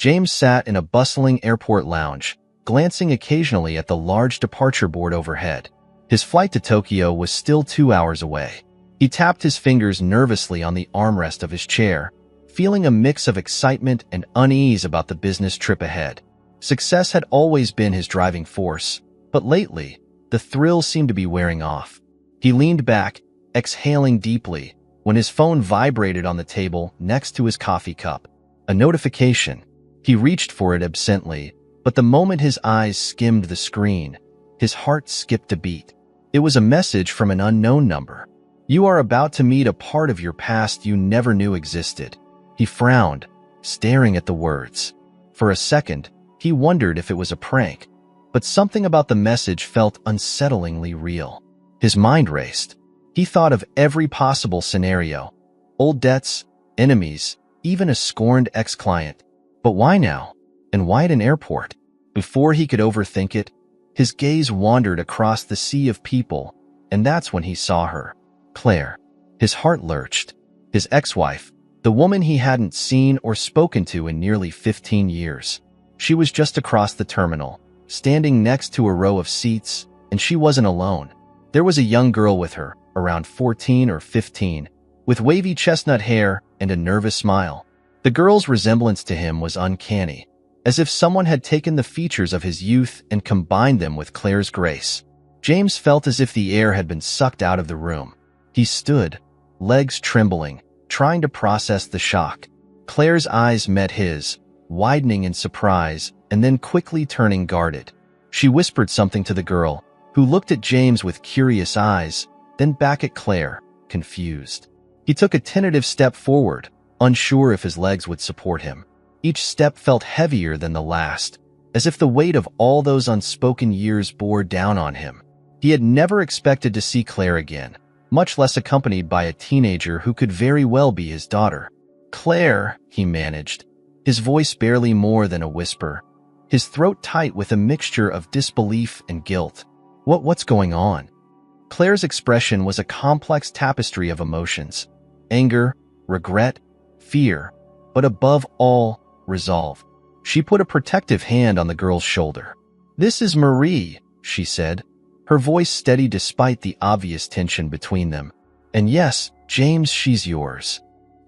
James sat in a bustling airport lounge, glancing occasionally at the large departure board overhead. His flight to Tokyo was still 2 hours away. He tapped his fingers nervously on the armrest of his chair, feeling a mix of excitement and unease about the business trip ahead. Success had always been his driving force, but lately, the thrill seemed to be wearing off. He leaned back, exhaling deeply, when his phone vibrated on the table next to his coffee cup. A notification. He reached for it absently, but the moment his eyes skimmed the screen, his heart skipped a beat. It was a message from an unknown number. You are about to meet a part of your past you never knew existed. He frowned, staring at the words. For a second, he wondered if it was a prank, but something about the message felt unsettlingly real. His mind raced. He thought of every possible scenario. Old debts, enemies, even a scorned ex-client. But why now? And why at an airport? Before he could overthink it, his gaze wandered across the sea of people, and that's when he saw her. Claire. His heart lurched. His ex-wife, the woman he hadn't seen or spoken to in nearly 15 years. She was just across the terminal, standing next to a row of seats, and she wasn't alone. There was a young girl with her, around 14 or 15, with wavy chestnut hair and a nervous smile. The girl's resemblance to him was uncanny, as if someone had taken the features of his youth and combined them with Claire's grace. James felt as if the air had been sucked out of the room. He stood, legs trembling, trying to process the shock. Claire's eyes met his, widening in surprise and then quickly turning guarded. She whispered something to the girl, who looked at James with curious eyes, then back at Claire, confused. He took a tentative step forward, unsure if his legs would support him. Each step felt heavier than the last, as if the weight of all those unspoken years bore down on him. He had never expected to see Claire again, much less accompanied by a teenager who could very well be his daughter. Claire, he managed, his voice barely more than a whisper, his throat tight with a mixture of disbelief and guilt. What's going on? Claire's expression was a complex tapestry of emotions. Anger, regret, fear, but above all, resolve. She put a protective hand on the girl's shoulder. "This is Marie," she said, her voice steady despite the obvious tension between them. "And yes, James, she's yours."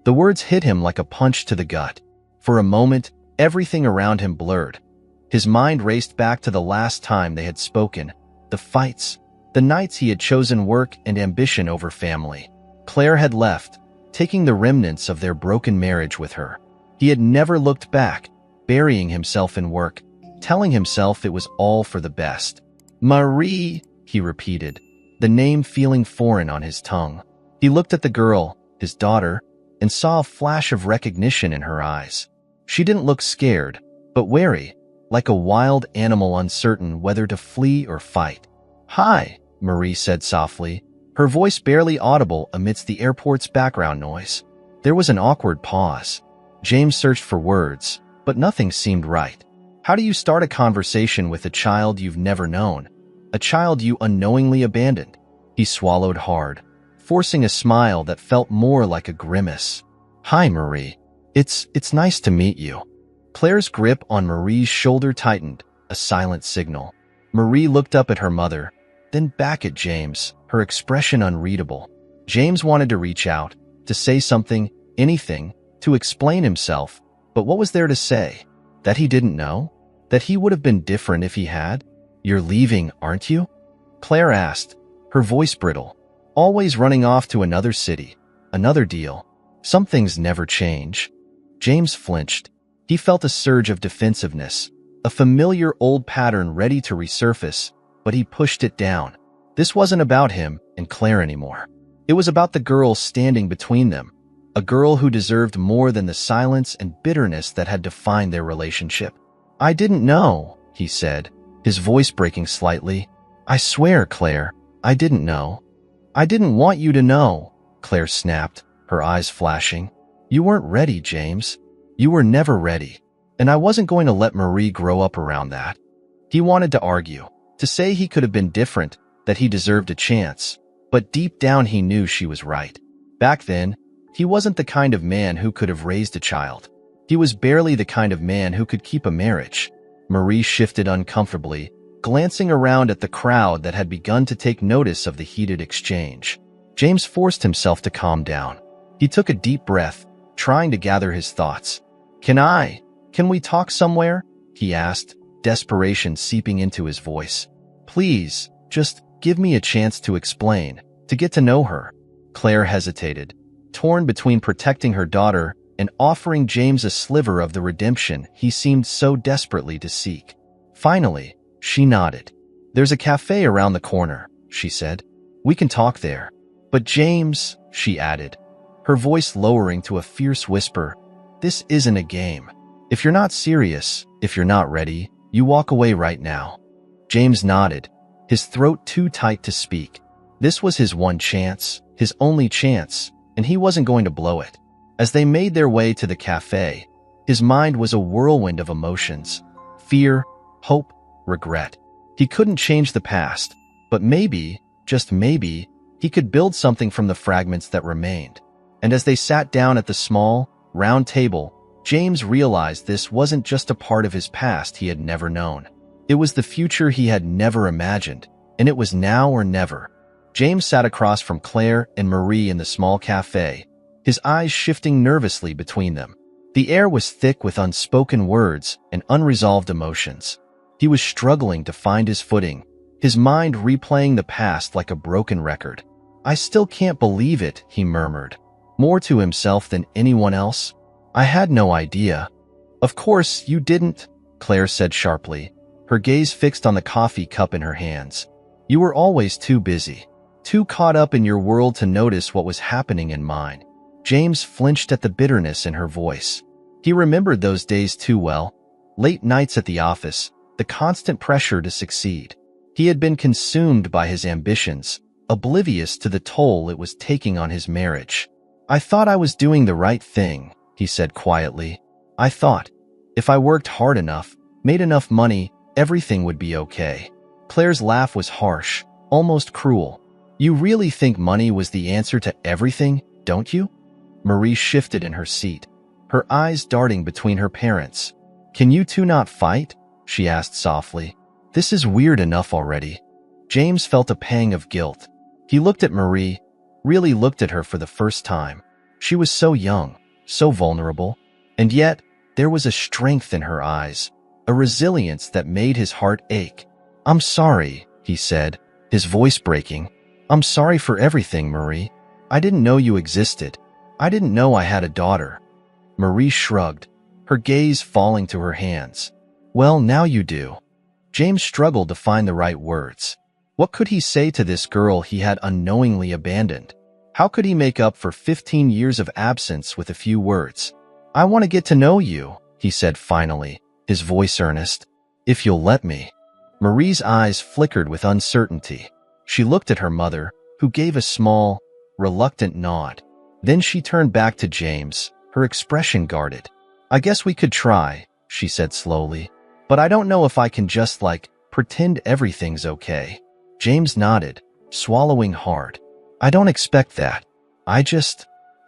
The words hit him like a punch to the gut. For a moment, everything around him blurred. His mind raced back to the last time they had spoken, the fights, the nights he had chosen work and ambition over family. Claire had left, taking the remnants of their broken marriage with her. He had never looked back, burying himself in work, telling himself it was all for the best. "Marie," he repeated, the name feeling foreign on his tongue. He looked at the girl, his daughter, and saw a flash of recognition in her eyes. She didn't look scared, but wary, like a wild animal uncertain whether to flee or fight. "Hi," Marie said softly, her voice barely audible amidst the airport's background noise. There was an awkward pause. James searched for words, but nothing seemed right. How do you start a conversation with a child you've never known? A child you unknowingly abandoned? He swallowed hard, forcing a smile that felt more like a grimace. "Hi, Marie. It's nice to meet you." Claire's grip on Marie's shoulder tightened, a silent signal. Marie looked up at her mother, then back at James, her expression unreadable. James wanted to reach out, to say something, anything, to explain himself, but what was there to say? That he didn't know? That he would have been different if he had? "You're leaving, aren't you?" Claire asked, her voice brittle. "Always running off to another city, another deal. Some things never change." James flinched. He felt a surge of defensiveness, a familiar old pattern ready to resurface, but he pushed it down. This wasn't about him and Claire anymore. It was about the girl standing between them, a girl who deserved more than the silence and bitterness that had defined their relationship. "I didn't know," he said, his voice breaking slightly. "I swear, Claire, I didn't know." "I didn't want you to know," Claire snapped, her eyes flashing. "You weren't ready, James. You were never ready. And I wasn't going to let Marie grow up around that." He wanted to argue, to say he could have been different, that he deserved a chance, but deep down he knew she was right. Back then, he wasn't the kind of man who could have raised a child. He was barely the kind of man who could keep a marriage. Marie shifted uncomfortably, glancing around at the crowd that had begun to take notice of the heated exchange. James forced himself to calm down. He took a deep breath, trying to gather his thoughts. Can we talk somewhere?" he asked, desperation seeping into his voice. "Please, just give me a chance to explain, to get to know her." Claire hesitated, torn between protecting her daughter and offering James a sliver of the redemption he seemed so desperately to seek. Finally, she nodded. "There's a cafe around the corner," she said. "We can talk there." "But James," she added, her voice lowering to a fierce whisper, "this isn't a game. If you're not serious, if you're not ready, you walk away right now." James nodded, his throat too tight to speak. This was his one chance, his only chance, and he wasn't going to blow it. As they made their way to the cafe, his mind was a whirlwind of emotions. Fear, hope, regret. He couldn't change the past, but maybe, just maybe, he could build something from the fragments that remained. And as they sat down at the small, round table, James realized this wasn't just a part of his past he had never known. It was the future he had never imagined, and it was now or never. James sat across from Claire and Marie in the small cafe, his eyes shifting nervously between them. The air was thick with unspoken words and unresolved emotions. He was struggling to find his footing, his mind replaying the past like a broken record. "I still can't believe it," he murmured, more to himself than anyone else. "I had no idea." "Of course you didn't," Claire said sharply, her gaze fixed on the coffee cup in her hands. "You were always too busy, too caught up in your world to notice what was happening in mine." James flinched at the bitterness in her voice. He remembered those days too well. Late nights at the office, the constant pressure to succeed. He had been consumed by his ambitions, oblivious to the toll it was taking on his marriage. "I thought I was doing the right thing," he said quietly. "I thought, if I worked hard enough, made enough money, everything would be okay." Claire's laugh was harsh, almost cruel. "You really think money was the answer to everything, don't you?" Marie shifted in her seat, her eyes darting between her parents. "Can you two not fight?" she asked softly. "This is weird enough already." James felt a pang of guilt. He looked at Marie, really looked at her for the first time. She was so young, so vulnerable, and yet there was a strength in her eyes, a resilience that made his heart ache. "I'm sorry," he said, his voice breaking. "I'm sorry for everything, Marie. I didn't know you existed. I didn't know I had a daughter." Marie shrugged, her gaze falling to her hands. "Well, now you do." James struggled to find the right words. What could he say to this girl he had unknowingly abandoned? How could he make up for 15 years of absence with a few words? "I want to get to know you," he said finally, his voice earnest. "If you'll let me." Marie's eyes flickered with uncertainty. She looked at her mother, who gave a small, reluctant nod. Then she turned back to James, her expression guarded. "I guess we could try," she said slowly. "But I don't know if I can just, pretend everything's okay." James nodded, swallowing hard. "I don't expect that. I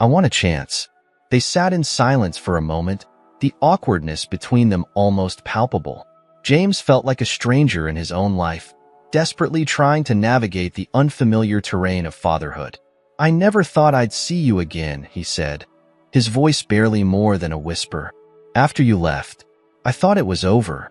want a chance." They sat in silence for a moment, the awkwardness between them almost palpable. James felt like a stranger in his own life, desperately trying to navigate the unfamiliar terrain of fatherhood. "I never thought I'd see you again," he said, his voice barely more than a whisper. "After you left, I thought it was over."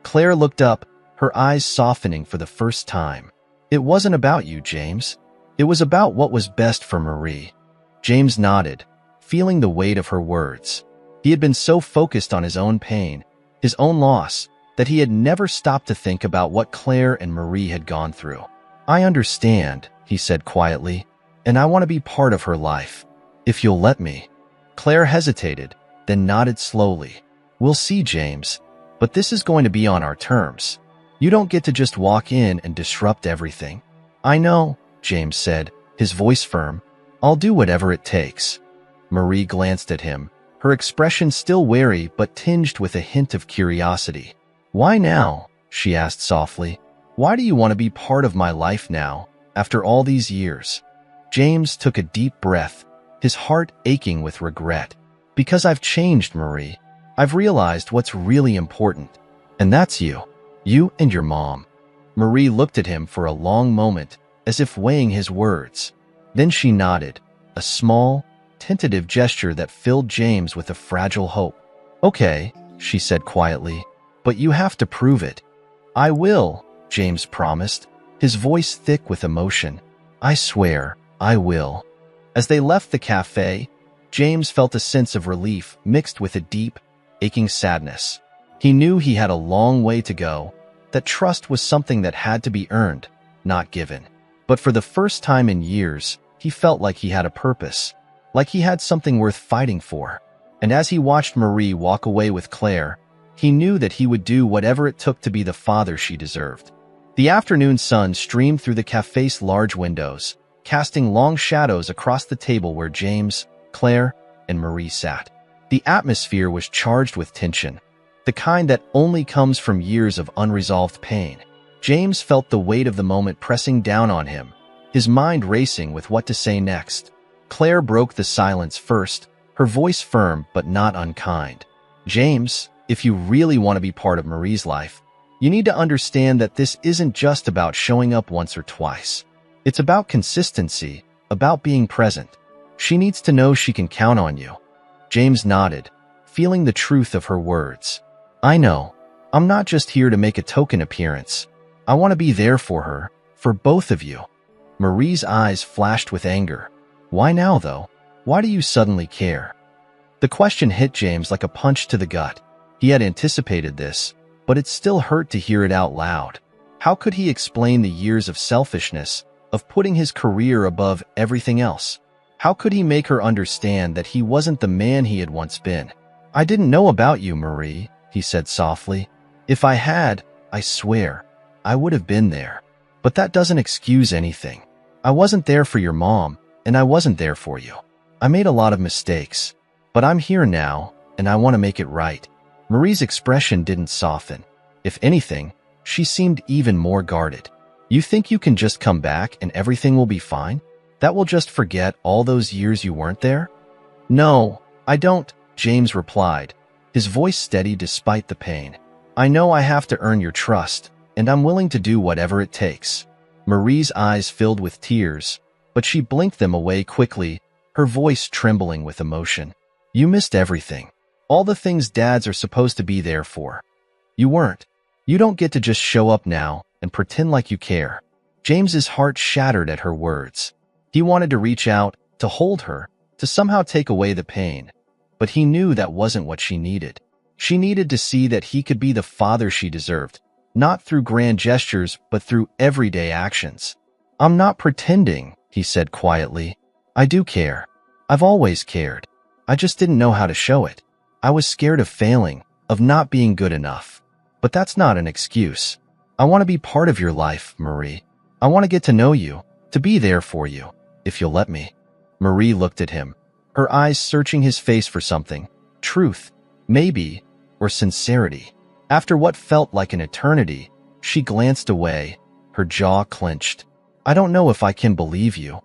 Claire looked up, her eyes softening for the first time. "It wasn't about you, James. It was about what was best for Marie." James nodded, feeling the weight of her words. He had been so focused on his own pain, his own loss, that he had never stopped to think about what Claire and Marie had gone through. "I understand," he said quietly, "and I want to be part of her life, if you'll let me." Claire hesitated, then nodded slowly. "We'll see, James, but this is going to be on our terms. You don't get to just walk in and disrupt everything." "I know," James said, his voice firm. "I'll do whatever it takes." Marie glanced at him, her expression still wary but tinged with a hint of curiosity. "Why now?" she asked softly. "Why do you want to be part of my life now, after all these years?" James took a deep breath, his heart aching with regret. "Because I've changed, Marie. I've realized what's really important, and that's you. You and your mom." Marie looked at him for a long moment, as if weighing his words. Then she nodded, a small, tentative gesture that filled James with a fragile hope. "Okay," she said quietly, "but you have to prove it." "I will," James promised, his voice thick with emotion. "I swear, I will." As they left the cafe, James felt a sense of relief mixed with a deep, aching sadness. He knew he had a long way to go, that trust was something that had to be earned, not given. But for the first time in years, he felt like he had a purpose, like he had something worth fighting for. And as he watched Marie walk away with Claire, he knew that he would do whatever it took to be the father she deserved. The afternoon sun streamed through the cafe's large windows, casting long shadows across the table where James, Claire, and Marie sat. The atmosphere was charged with tension, the kind that only comes from years of unresolved pain. James felt the weight of the moment pressing down on him, his mind racing with what to say next. Claire broke the silence first, her voice firm but not unkind. "James, if you really want to be part of Marie's life, you need to understand that this isn't just about showing up once or twice. It's about consistency, about being present. She needs to know she can count on you." James nodded, feeling the truth of her words. "I know. I'm not just here to make a token appearance. I want to be there for her, for both of you." Marie's eyes flashed with anger. "Why now, though? Why do you suddenly care?" The question hit James like a punch to the gut. He had anticipated this, but it still hurt to hear it out loud. How could he explain the years of selfishness, of putting his career above everything else? How could he make her understand that he wasn't the man he had once been? "I didn't know about you, Marie," he said softly. "If I had, I swear, I would have been there. But that doesn't excuse anything. I wasn't there for your mom, and I wasn't there for you. I made a lot of mistakes, but I'm here now, and I want to make it right." Marie's expression didn't soften. If anything, she seemed even more guarded. "You think you can just come back and everything will be fine? That we'll just forget all those years you weren't there?" "No, I don't," James replied, his voice steady despite the pain. "I know I have to earn your trust, and I'm willing to do whatever it takes." Marie's eyes filled with tears, but she blinked them away quickly, her voice trembling with emotion. "You missed everything. All the things dads are supposed to be there for. You weren't. You don't get to just show up now and pretend like you care." James's heart shattered at her words. He wanted to reach out, to hold her, to somehow take away the pain. But he knew that wasn't what she needed. She needed to see that he could be the father she deserved, not through grand gestures, but through everyday actions. "I'm not pretending," he said quietly. "I do care. I've always cared. I just didn't know how to show it. I was scared of failing, of not being good enough. But that's not an excuse. I want to be part of your life, Marie. I want to get to know you, to be there for you, if you'll let me." Marie looked at him, her eyes searching his face for something. Truth, maybe, or sincerity. After what felt like an eternity, she glanced away, her jaw clenched. "I don't know if I can believe you."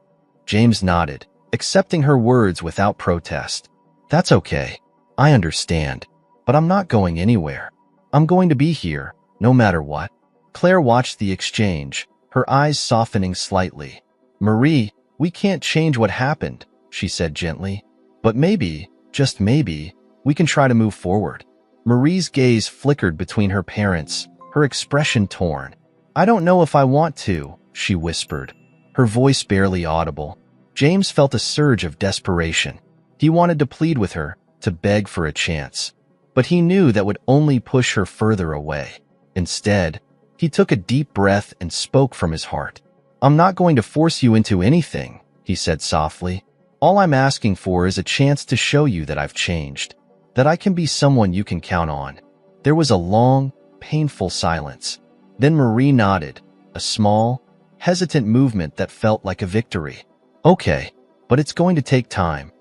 James nodded, accepting her words without protest. "That's okay. I understand. But I'm not going anywhere. I'm going to be here, no matter what." Claire watched the exchange, her eyes softening slightly. "Marie, we can't change what happened," she said gently. "But maybe, just maybe, we can try to move forward." Marie's gaze flickered between her parents, her expression torn. "I don't know if I want to," she whispered, her voice barely audible. James felt a surge of desperation. He wanted to plead with her, to beg for a chance. But he knew that would only push her further away. Instead, he took a deep breath and spoke from his heart. "I'm not going to force you into anything," he said softly. "All I'm asking for is a chance to show you that I've changed, that I can be someone you can count on." There was a long, painful silence. Then Marie nodded, a small, hesitant movement that felt like a victory. "Okay, but it's going to take time."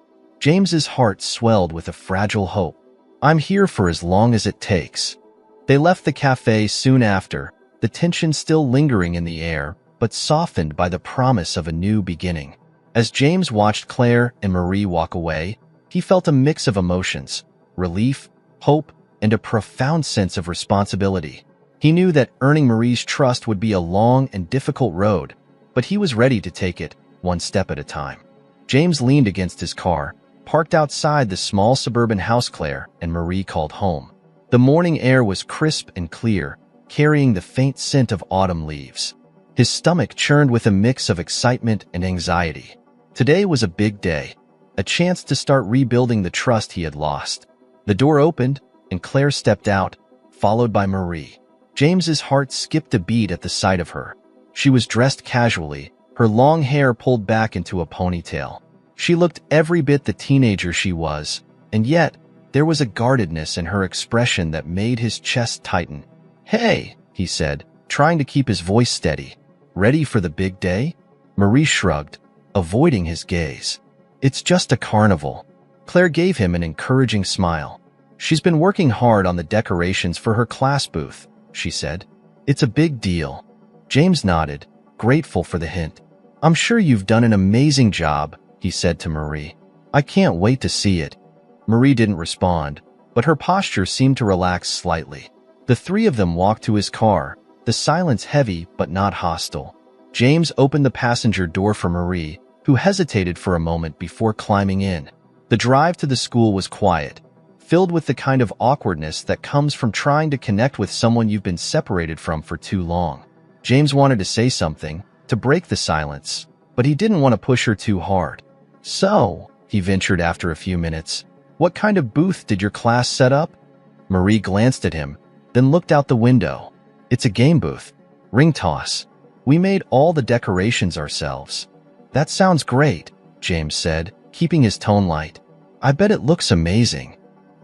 James's heart swelled with a fragile hope. "I'm here for as long as it takes." They left the cafe soon after, the tension still lingering in the air, but softened by the promise of a new beginning. As James watched Claire and Marie walk away, he felt a mix of emotions: relief, hope, and a profound sense of responsibility. He knew that earning Marie's trust would be a long and difficult road, but he was ready to take it one step at a time. James leaned against his car, parked outside the small suburban house Claire and Marie called home. The morning air was crisp and clear, carrying the faint scent of autumn leaves. His stomach churned with a mix of excitement and anxiety. Today was a big day, a chance to start rebuilding the trust he had lost. The door opened, and Claire stepped out, followed by Marie. James's heart skipped a beat at the sight of her. She was dressed casually, her long hair pulled back into a ponytail. She looked every bit the teenager she was, and yet there was a guardedness in her expression that made his chest tighten. "Hey," he said, trying to keep his voice steady. "Ready for the big day?" Marie shrugged, avoiding his gaze. "It's just a carnival." Claire gave him an encouraging smile. "She's been working hard on the decorations for her class booth," she said. "It's a big deal." James nodded, grateful for the hint. "I'm sure you've done an amazing job," he said to Marie. "I can't wait to see it." Marie didn't respond, but her posture seemed to relax slightly. The three of them walked to his car, the silence heavy but not hostile. James opened the passenger door for Marie, who hesitated for a moment before climbing in. The drive to the school was quiet, filled with the kind of awkwardness that comes from trying to connect with someone you've been separated from for too long. James wanted to say something, to break the silence, but he didn't want to push her too hard. "So," he ventured after a few minutes, "what kind of booth did your class set up?" Marie glanced at him, then looked out the window. "It's a game booth. Ring toss. We made all the decorations ourselves." "That sounds great," James said, keeping his tone light. "I bet it looks amazing."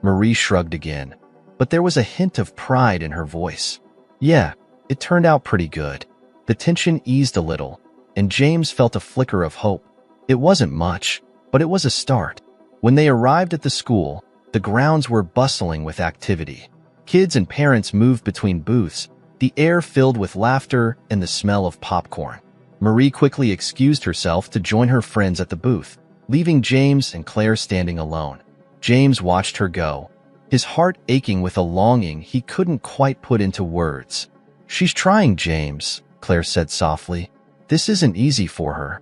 Marie shrugged again, but there was a hint of pride in her voice. "Yeah, it turned out pretty good." The tension eased a little, and James felt a flicker of hope. It wasn't much, but it was a start. When they arrived at the school, the grounds were bustling with activity. Kids and parents moved between booths, the air filled with laughter and the smell of popcorn. Marie quickly excused herself to join her friends at the booth, leaving James and Claire standing alone. James watched her go, his heart aching with a longing he couldn't quite put into words. "She's trying, James," Claire said softly. "This isn't easy for her."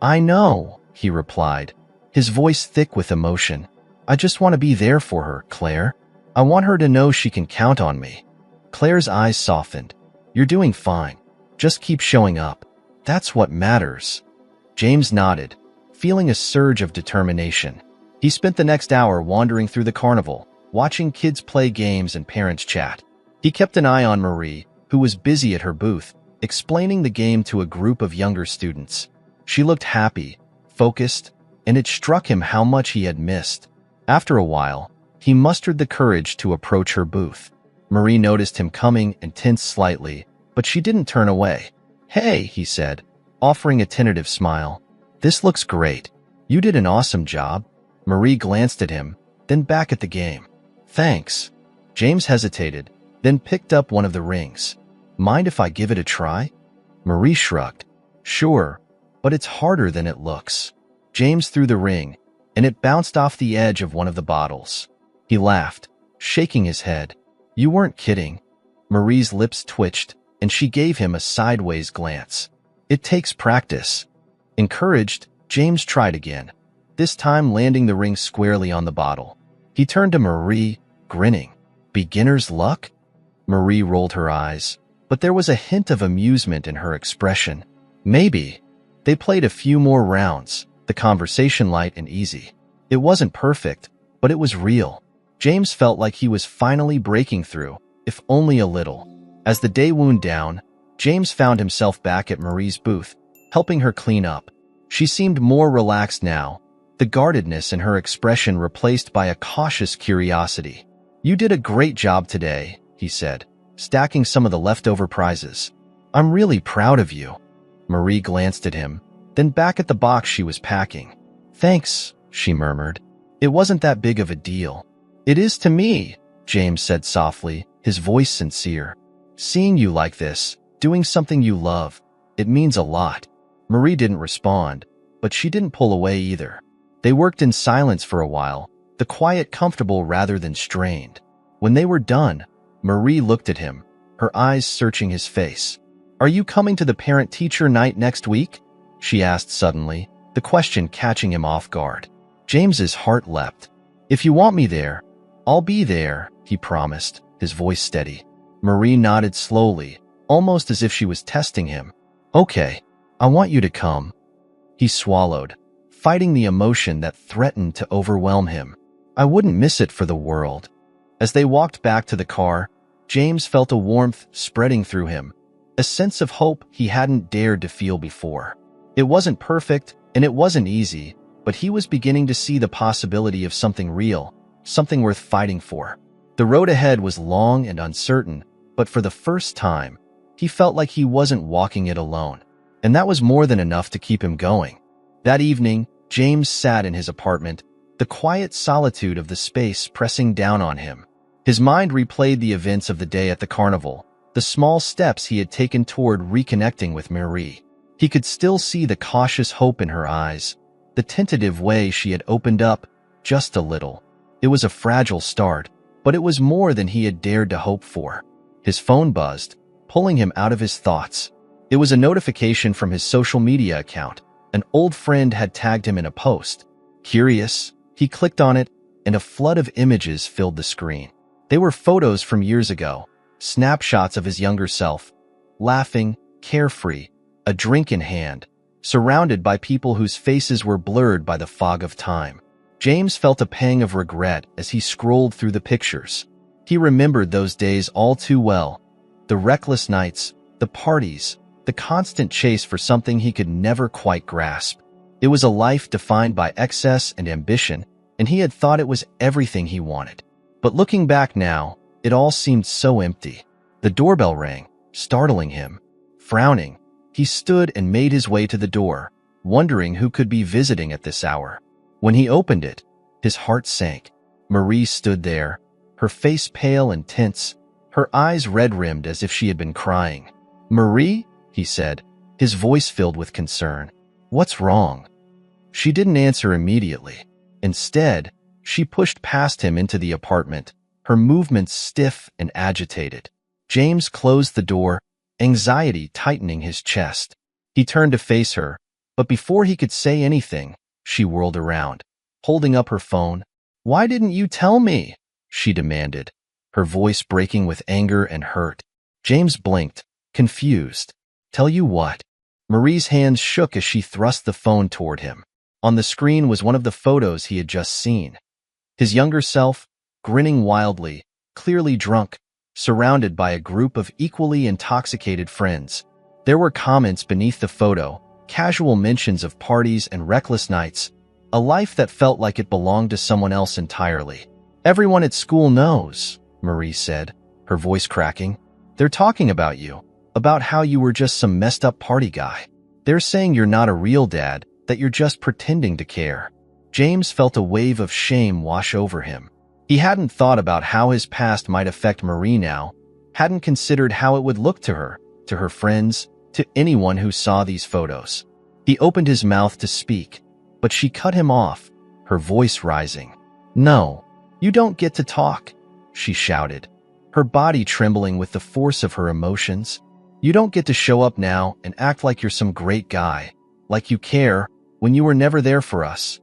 "I know," he replied, his voice thick with emotion. "I just want to be there for her, Claire. I want her to know she can count on me." Claire's eyes softened. "You're doing fine. Just keep showing up. That's what matters." James nodded, feeling a surge of determination. He spent the next hour wandering through the carnival, watching kids play games and parents chat. He kept an eye on Marie, who was busy at her booth, explaining the game to a group of younger students. She looked happy, focused, and it struck him how much he had missed. After a while, he mustered the courage to approach her booth. Marie noticed him coming and tensed slightly, but she didn't turn away. "Hey," he said, offering a tentative smile. "This looks great. You did an awesome job." Marie glanced at him, then back at the game. "Thanks." James hesitated, then picked up one of the rings. "Mind if I give it a try?" Marie shrugged. "Sure, but it's harder than it looks." James threw the ring, and it bounced off the edge of one of the bottles. He laughed, shaking his head. "You weren't kidding." Marie's lips twitched, and she gave him a sideways glance. "It takes practice." Encouraged, James tried again, this time landing the ring squarely on the bottle. He turned to Marie, grinning. "Beginner's luck?" Marie rolled her eyes, but there was a hint of amusement in her expression. "Maybe." They played a few more rounds, the conversation light and easy. It wasn't perfect, but it was real. James felt like he was finally breaking through, if only a little. As the day wound down, James found himself back at Marie's booth, helping her clean up. She seemed more relaxed now, the guardedness in her expression replaced by a cautious curiosity. "You did a great job today," he said, stacking some of the leftover prizes. "I'm really proud of you." Marie glanced at him, then back at the box she was packing. "Thanks," she murmured. "It wasn't that big of a deal." "It is to me," James said softly, his voice sincere. "Seeing you like this, doing something you love, it means a lot." Marie didn't respond, but she didn't pull away either. They worked in silence for a while, the quiet comfortable rather than strained. When they were done, Marie looked at him, her eyes searching his face. "Are you coming to the parent-teacher night next week?" she asked suddenly, the question catching him off guard. James's heart leapt. "If you want me there, I'll be there," he promised, his voice steady. Marie nodded slowly, almost as if she was testing him. "Okay, I want you to come." He swallowed, fighting the emotion that threatened to overwhelm him. "I wouldn't miss it for the world." As they walked back to the car, James felt a warmth spreading through him, a sense of hope he hadn't dared to feel before. It wasn't perfect, and it wasn't easy, but he was beginning to see the possibility of something real, something worth fighting for. The road ahead was long and uncertain, but for the first time, he felt like he wasn't walking it alone. And that was more than enough to keep him going. That evening, James sat in his apartment, the quiet solitude of the space pressing down on him. His mind replayed the events of the day at the carnival, the small steps he had taken toward reconnecting with Marie. He could still see the cautious hope in her eyes, the tentative way she had opened up just a little. It was a fragile start, but it was more than he had dared to hope for. His phone buzzed, pulling him out of his thoughts. It was a notification from his social media account. An old friend had tagged him in a post. Curious, he clicked on it, and a flood of images filled the screen. They were photos from years ago, snapshots of his younger self, laughing, carefree, a drink in hand, surrounded by people whose faces were blurred by the fog of time. James felt a pang of regret as he scrolled through the pictures. He remembered those days all too well, the reckless nights, the parties, the constant chase for something he could never quite grasp. It was a life defined by excess and ambition, and he had thought it was everything he wanted. But looking back now, it all seemed so empty. The doorbell rang, startling him. Frowning, he stood and made his way to the door, wondering who could be visiting at this hour. When he opened it, his heart sank. Marie stood there, her face pale and tense, her eyes red-rimmed as if she had been crying. "Marie?" he said, his voice filled with concern. "What's wrong?" She didn't answer immediately. Instead, she pushed past him into the apartment, her movements stiff and agitated. James closed the door, anxiety tightening his chest. He turned to face her, but before he could say anything, she whirled around, holding up her phone. "Why didn't you tell me?" she demanded, her voice breaking with anger and hurt. James blinked, confused. "Tell you what?" Marie's hands shook as she thrust the phone toward him. On the screen was one of the photos he had just seen. His younger self, grinning wildly, clearly drunk, surrounded by a group of equally intoxicated friends. There were comments beneath the photo, casual mentions of parties and reckless nights, a life that felt like it belonged to someone else entirely. "Everyone at school knows," Marie said, her voice cracking. "They're talking about you, about how you were just some messed-up party guy. They're saying you're not a real dad, that you're just pretending to care." James felt a wave of shame wash over him. He hadn't thought about how his past might affect Marie now, hadn't considered how it would look to her friends, to anyone who saw these photos. He opened his mouth to speak, but she cut him off, her voice rising. "No, you don't get to talk," she shouted, her body trembling with the force of her emotions. "You don't get to show up now and act like you're some great guy, like you care, when you were never there for us."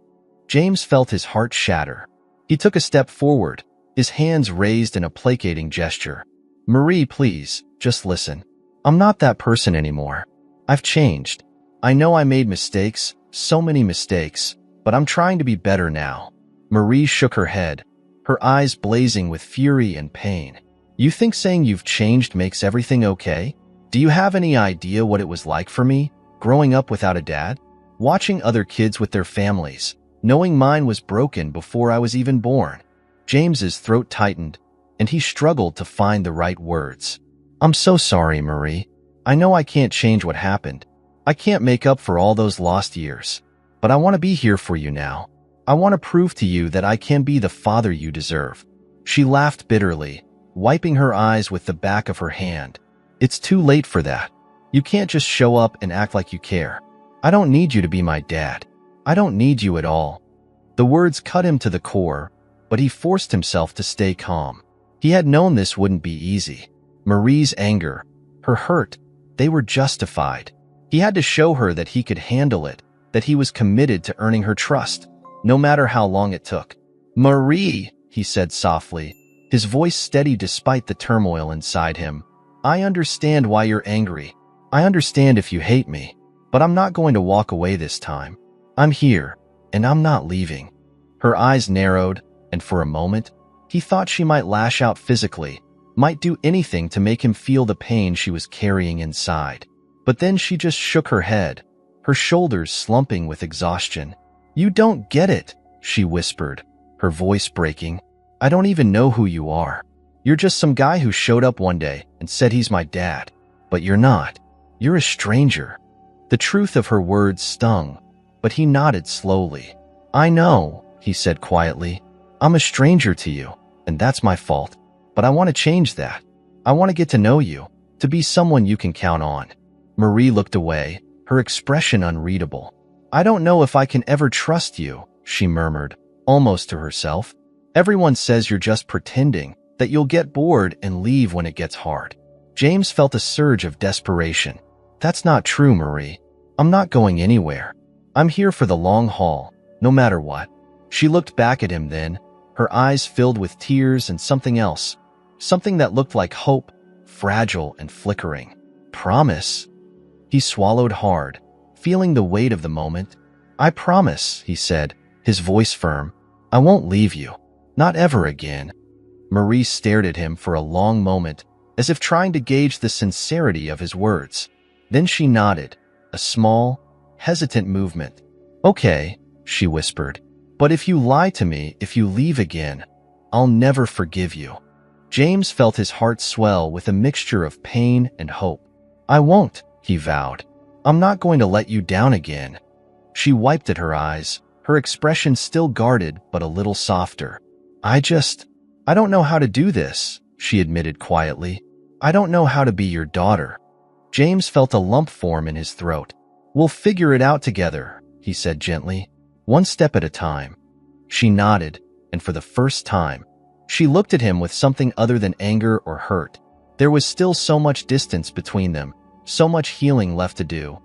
James felt his heart shatter. He took a step forward, his hands raised in a placating gesture. "Marie, please, just listen. I'm not that person anymore. I've changed. I know I made mistakes, so many mistakes, but I'm trying to be better now." Marie shook her head, her eyes blazing with fury and pain. "You think saying you've changed makes everything okay? Do you have any idea what it was like for me, growing up without a dad? Watching other kids with their families, knowing mine was broken before I was even born." James's throat tightened, and he struggled to find the right words. "I'm so sorry, Marie. I know I can't change what happened. I can't make up for all those lost years. But I want to be here for you now. I want to prove to you that I can be the father you deserve." She laughed bitterly, wiping her eyes with the back of her hand. "It's too late for that. You can't just show up and act like you care. I don't need you to be my dad. I don't need you at all." The words cut him to the core, but he forced himself to stay calm. He had known this wouldn't be easy. Marie's anger, her hurt, they were justified. He had to show her that he could handle it, that he was committed to earning her trust, no matter how long it took. "Marie," he said softly, his voice steady despite the turmoil inside him. "I understand why you're angry. I understand if you hate me, but I'm not going to walk away this time. I'm here, and I'm not leaving." Her eyes narrowed, and for a moment, he thought she might lash out physically, might do anything to make him feel the pain she was carrying inside. But then she just shook her head, her shoulders slumping with exhaustion. "You don't get it," she whispered, her voice breaking. "I don't even know who you are. You're just some guy who showed up one day and said he's my dad. But you're not. You're a stranger." The truth of her words stung, but he nodded slowly. "I know," he said quietly. "I'm a stranger to you, and that's my fault. But I want to change that. I want to get to know you, to be someone you can count on." Marie looked away, her expression unreadable. "I don't know if I can ever trust you," she murmured, almost to herself. "Everyone says you're just pretending, that you'll get bored and leave when it gets hard." James felt a surge of desperation. "That's not true, Marie. I'm not going anywhere. I'm here for the long haul, no matter what." She looked back at him then, her eyes filled with tears and something else, something that looked like hope, fragile and flickering. "Promise?" He swallowed hard, feeling the weight of the moment. "I promise," he said, his voice firm. "I won't leave you. Not ever again." Marie stared at him for a long moment, as if trying to gauge the sincerity of his words. Then she nodded, a small, hesitant movement. "Okay," she whispered. "But if you lie to me, if you leave again, I'll never forgive you." James felt his heart swell with a mixture of pain and hope. "I won't," he vowed. "I'm not going to let you down again." She wiped at her eyes, her expression still guarded but a little softer. I don't know how to do this," she admitted quietly. "I don't know how to be your daughter." James felt a lump form in his throat. "We'll figure it out together," he said gently. "One step at a time." She nodded, and for the first time, she looked at him with something other than anger or hurt. There was still so much distance between them, so much healing left to do.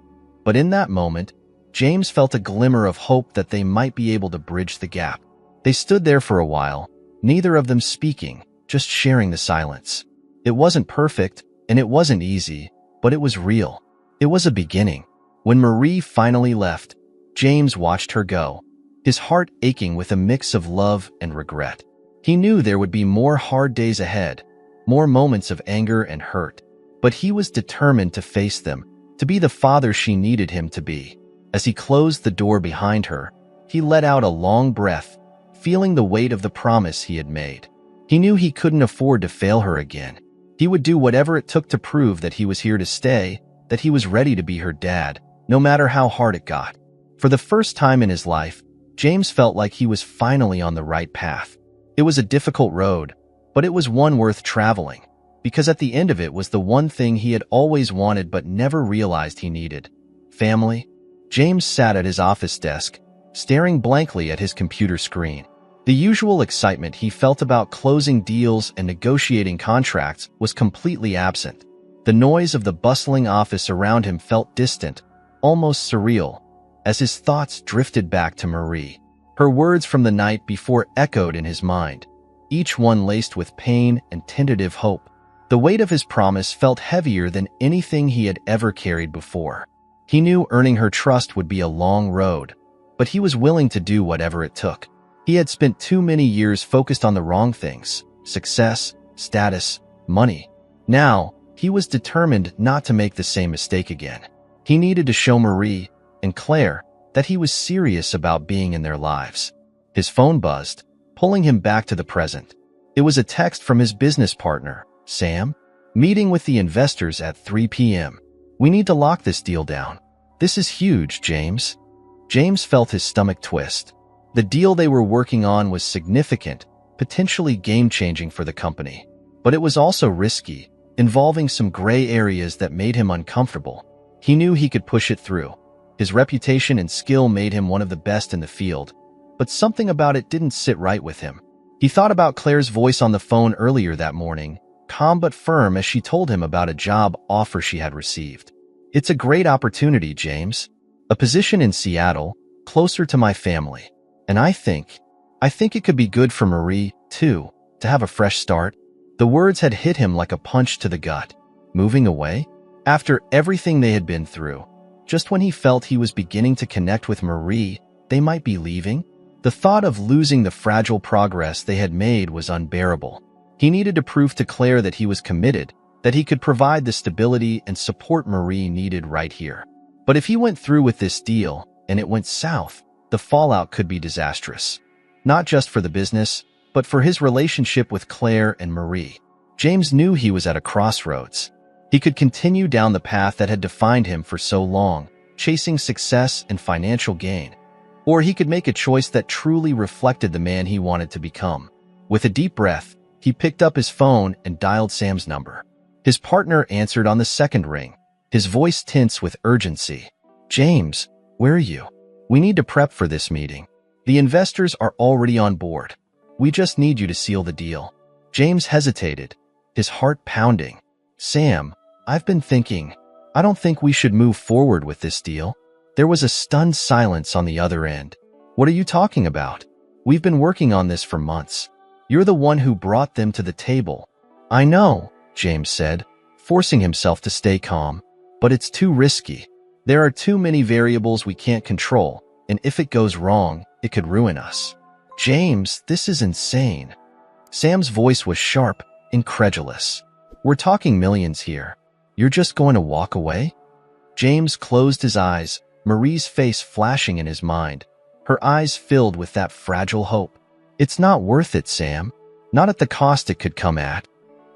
But in that moment, James felt a glimmer of hope that they might be able to bridge the gap. They stood there for a while, neither of them speaking, just sharing the silence. It wasn't perfect, and it wasn't easy, but it was real. It was a beginning. When Marie finally left, James watched her go, his heart aching with a mix of love and regret. He knew there would be more hard days ahead, more moments of anger and hurt, but he was determined to face them, to be the father she needed him to be. As he closed the door behind her, he let out a long breath, feeling the weight of the promise he had made. He knew he couldn't afford to fail her again. He would do whatever it took to prove that he was here to stay, that he was ready to be her dad, no matter how hard it got. For the first time in his life, James felt like he was finally on the right path. It was a difficult road, but it was one worth traveling, because at the end of it was the one thing he had always wanted but never realized he needed: family. James sat at his office desk, staring blankly at his computer screen. The usual excitement he felt about closing deals and negotiating contracts was completely absent. The noise of the bustling office around him felt distant, almost surreal, as his thoughts drifted back to Marie. Her words from the night before echoed in his mind, each one laced with pain and tentative hope. The weight of his promise felt heavier than anything he had ever carried before. He knew earning her trust would be a long road, but he was willing to do whatever it took. He had spent too many years focused on the wrong things: success, status, money. Now, he was determined not to make the same mistake again. He needed to show Marie and Claire that he was serious about being in their lives. His phone buzzed, pulling him back to the present. It was a text from his business partner, Sam. "Meeting with the investors at 3 p.m. We need to lock this deal down. This is huge, James." James felt his stomach twist. The deal they were working on was significant, potentially game-changing for the company. But it was also risky, involving some gray areas that made him uncomfortable. He knew he could push it through. His reputation and skill made him one of the best in the field, but something about it didn't sit right with him. He thought about Claire's voice on the phone earlier that morning, calm but firm as she told him about a job offer she had received. "It's a great opportunity, James. A position in Seattle, closer to my family. And I think it could be good for Marie, too, to have a fresh start." The words had hit him like a punch to the gut. Moving away? After everything they had been through, just when he felt he was beginning to connect with Marie, they might be leaving? The thought of losing the fragile progress they had made was unbearable. He needed to prove to Claire that he was committed, that he could provide the stability and support Marie needed right here. But if he went through with this deal, and it went south, the fallout could be disastrous. Not just for the business, but for his relationship with Claire and Marie. James knew he was at a crossroads. He could continue down the path that had defined him for so long, chasing success and financial gain. Or he could make a choice that truly reflected the man he wanted to become. With a deep breath, he picked up his phone and dialed Sam's number. His partner answered on the second ring, his voice tense with urgency. "James, where are you? We need to prep for this meeting. The investors are already on board. We just need you to seal the deal." James hesitated, his heart pounding. "Sam, I've been thinking. I don't think we should move forward with this deal." There was a stunned silence on the other end. "What are you talking about? We've been working on this for months. You're the one who brought them to the table." "I know," James said, forcing himself to stay calm. "But it's too risky. There are too many variables we can't control, and if it goes wrong, it could ruin us." "James, this is insane." Sam's voice was sharp, incredulous. "We're talking millions here. You're just going to walk away?" James closed his eyes, Marie's face flashing in his mind, her eyes filled with that fragile hope. "It's not worth it, Sam. Not at the cost it could come at."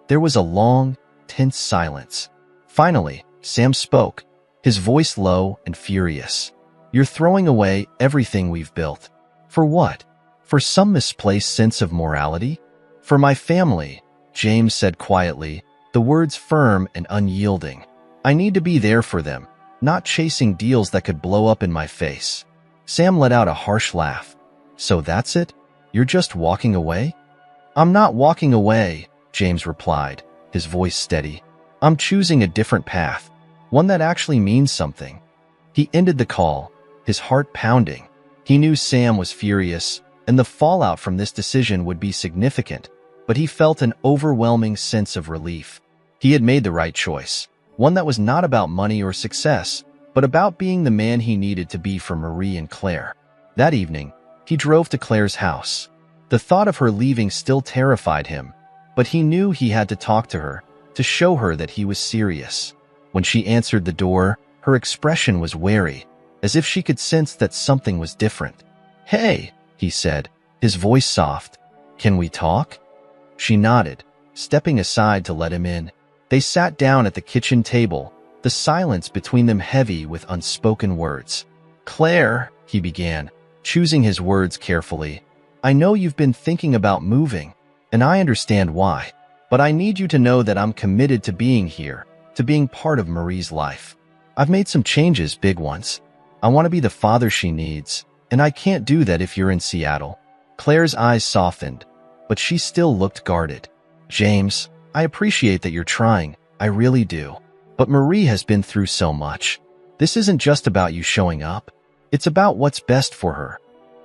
There was a long, tense silence. Finally, Sam spoke, his voice low and furious. "You're throwing away everything we've built. For what? For some misplaced sense of morality?" "For my family," James said quietly, the words firm and unyielding. "I need to be there for them, not chasing deals that could blow up in my face." Sam let out a harsh laugh. "So that's it? You're just walking away?" "I'm not walking away," James replied, his voice steady. "I'm choosing a different path, one that actually means something." He ended the call, his heart pounding. He knew Sam was furious, and the fallout from this decision would be significant, but he felt an overwhelming sense of relief. He had made the right choice, one that was not about money or success, but about being the man he needed to be for Marie and Claire. That evening, he drove to Claire's house. The thought of her leaving still terrified him, but he knew he had to talk to her, to show her that he was serious. When she answered the door, her expression was wary, as if she could sense that something was different. "Hey," he said, his voice soft. "Can we talk?" She nodded, stepping aside to let him in. They sat down at the kitchen table, the silence between them heavy with unspoken words. "Claire," he began, choosing his words carefully, "I know you've been thinking about moving, and I understand why, but I need you to know that I'm committed to being here, to being part of Marie's life. I've made some changes, big ones. I want to be the father she needs, and I can't do that if you're in Seattle." Claire's eyes softened, but she still looked guarded. "James, I appreciate that you're trying, I really do. But Marie has been through so much. This isn't just about you showing up. It's about what's best for her."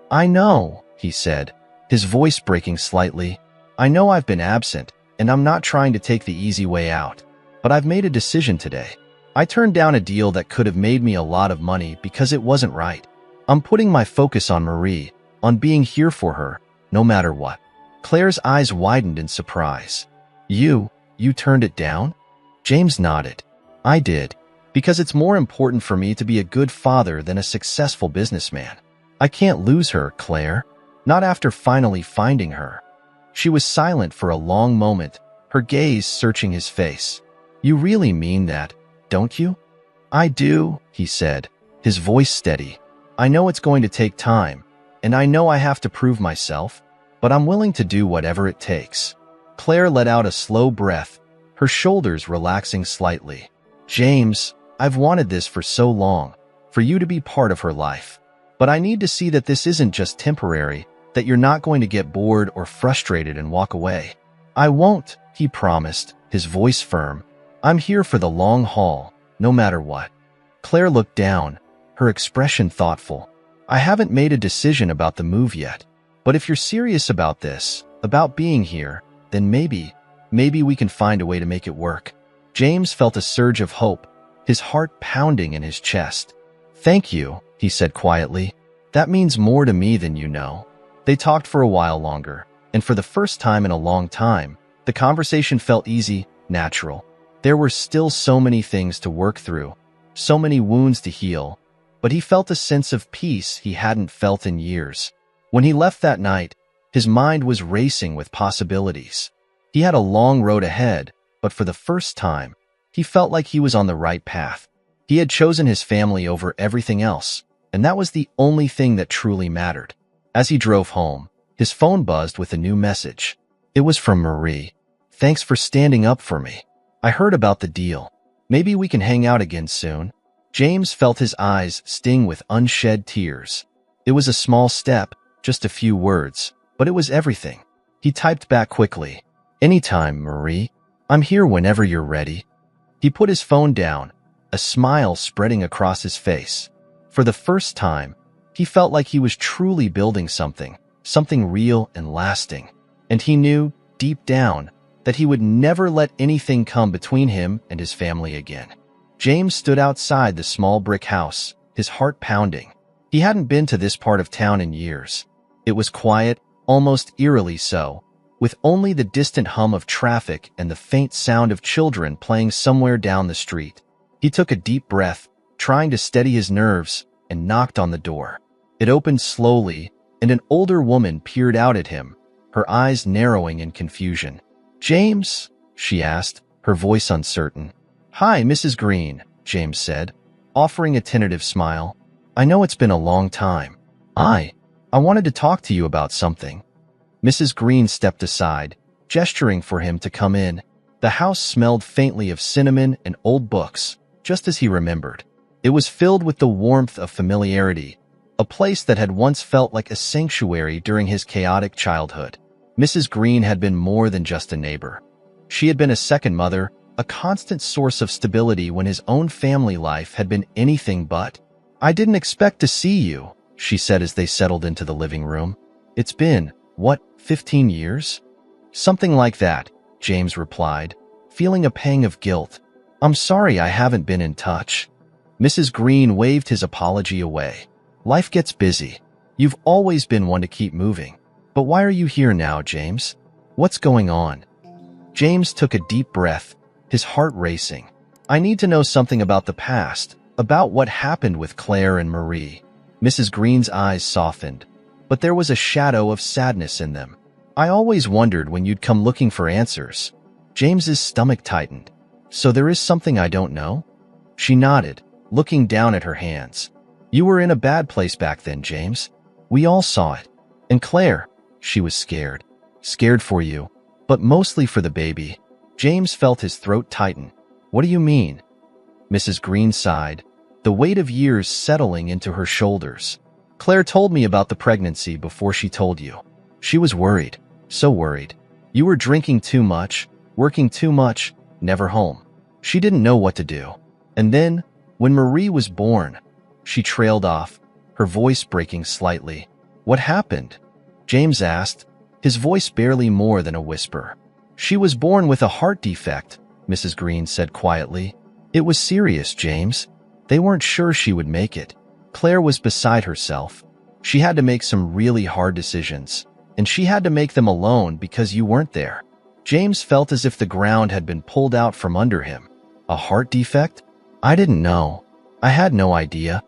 "I know," he said, his voice breaking slightly. "I know I've been absent, and I'm not trying to take the easy way out. But I've made a decision today. I turned down a deal that could have made me a lot of money because it wasn't right. I'm putting my focus on Marie, on being here for her, no matter what." Claire's eyes widened in surprise. You turned it down?" James nodded. "I did, because it's more important for me to be a good father than a successful businessman. I can't lose her, Claire, not after finally finding her." She was silent for a long moment, her gaze searching his face. "You really mean that, don't you?" "I do," he said, his voice steady. "I know it's going to take time, and I know I have to prove myself, but I'm willing to do whatever it takes." Claire let out a slow breath, her shoulders relaxing slightly. "James, I've wanted this for so long, for you to be part of her life. But I need to see that this isn't just temporary, that you're not going to get bored or frustrated and walk away. I won't, he promised, his voice firm. I'm here for the long haul, no matter what. Claire looked down, her expression thoughtful. I haven't made a decision about the move yet, but if you're serious about this, about being here, then maybe we can find a way to make it work. James felt a surge of hope, his heart pounding in his chest. Thank you, he said quietly. That means more to me than you know. They talked for a while longer, and for the first time in a long time, the conversation felt easy, natural. There were still so many things to work through, so many wounds to heal, but he felt a sense of peace he hadn't felt in years. When he left that night, his mind was racing with possibilities. He had a long road ahead, but for the first time, he felt like he was on the right path. He had chosen his family over everything else, and that was the only thing that truly mattered. As he drove home, his phone buzzed with a new message. It was from Marie. Thanks for standing up for me. I heard about the deal. Maybe we can hang out again soon. James felt his eyes sting with unshed tears. It was a small step, just a few words, but it was everything. He typed back quickly. Anytime, Marie. I'm here whenever you're ready. He put his phone down, a smile spreading across his face. For the first time, he felt like he was truly building something real and lasting. And he knew, deep down, that he would never let anything come between him and his family again. James stood outside the small brick house, his heart pounding. He hadn't been to this part of town in years. It was quiet, almost eerily so, with only the distant hum of traffic and the faint sound of children playing somewhere down the street. He took a deep breath, trying to steady his nerves, and knocked on the door. It opened slowly, and an older woman peered out at him, her eyes narrowing in confusion. James? She asked, her voice uncertain. Hi, Mrs. Green, James said, offering a tentative smile. I know it's been a long time. I wanted to talk to you about something. Mrs. Green stepped aside, gesturing for him to come in. The house smelled faintly of cinnamon and old books, just as he remembered. It was filled with the warmth of familiarity, a place that had once felt like a sanctuary during his chaotic childhood. Mrs. Green had been more than just a neighbor. She had been a second mother, a constant source of stability when his own family life had been anything but. I didn't expect to see you, she said as they settled into the living room. It's been, 15 years? Something like that, James replied, feeling a pang of guilt. I'm sorry I haven't been in touch. Mrs. Green waved his apology away. Life gets busy. You've always been one to keep moving. But why are you here now, James? What's going on? James took a deep breath, his heart racing. I need to know something about the past, about what happened with Claire and Marie. Mrs. Green's eyes softened, but there was a shadow of sadness in them. I always wondered when you'd come looking for answers. James's stomach tightened. So there is something I don't know? She nodded, looking down at her hands. You were in a bad place back then, James. We all saw it. And Claire, she was scared. Scared for you, but mostly for the baby. James felt his throat tighten. What do you mean? Mrs. Green sighed, the weight of years settling into her shoulders. Claire told me about the pregnancy before she told you. She was worried, so worried. You were drinking too much, working too much, never home. She didn't know what to do. And then, when Marie was born, she trailed off, her voice breaking slightly. What happened? James asked, his voice barely more than a whisper. She was born with a heart defect, Mrs. Green said quietly. It was serious, James. They weren't sure she would make it. Claire was beside herself. She had to make some really hard decisions, and she had to make them alone because you weren't there. James felt as if the ground had been pulled out from under him. A heart defect? I didn't know. I had no idea.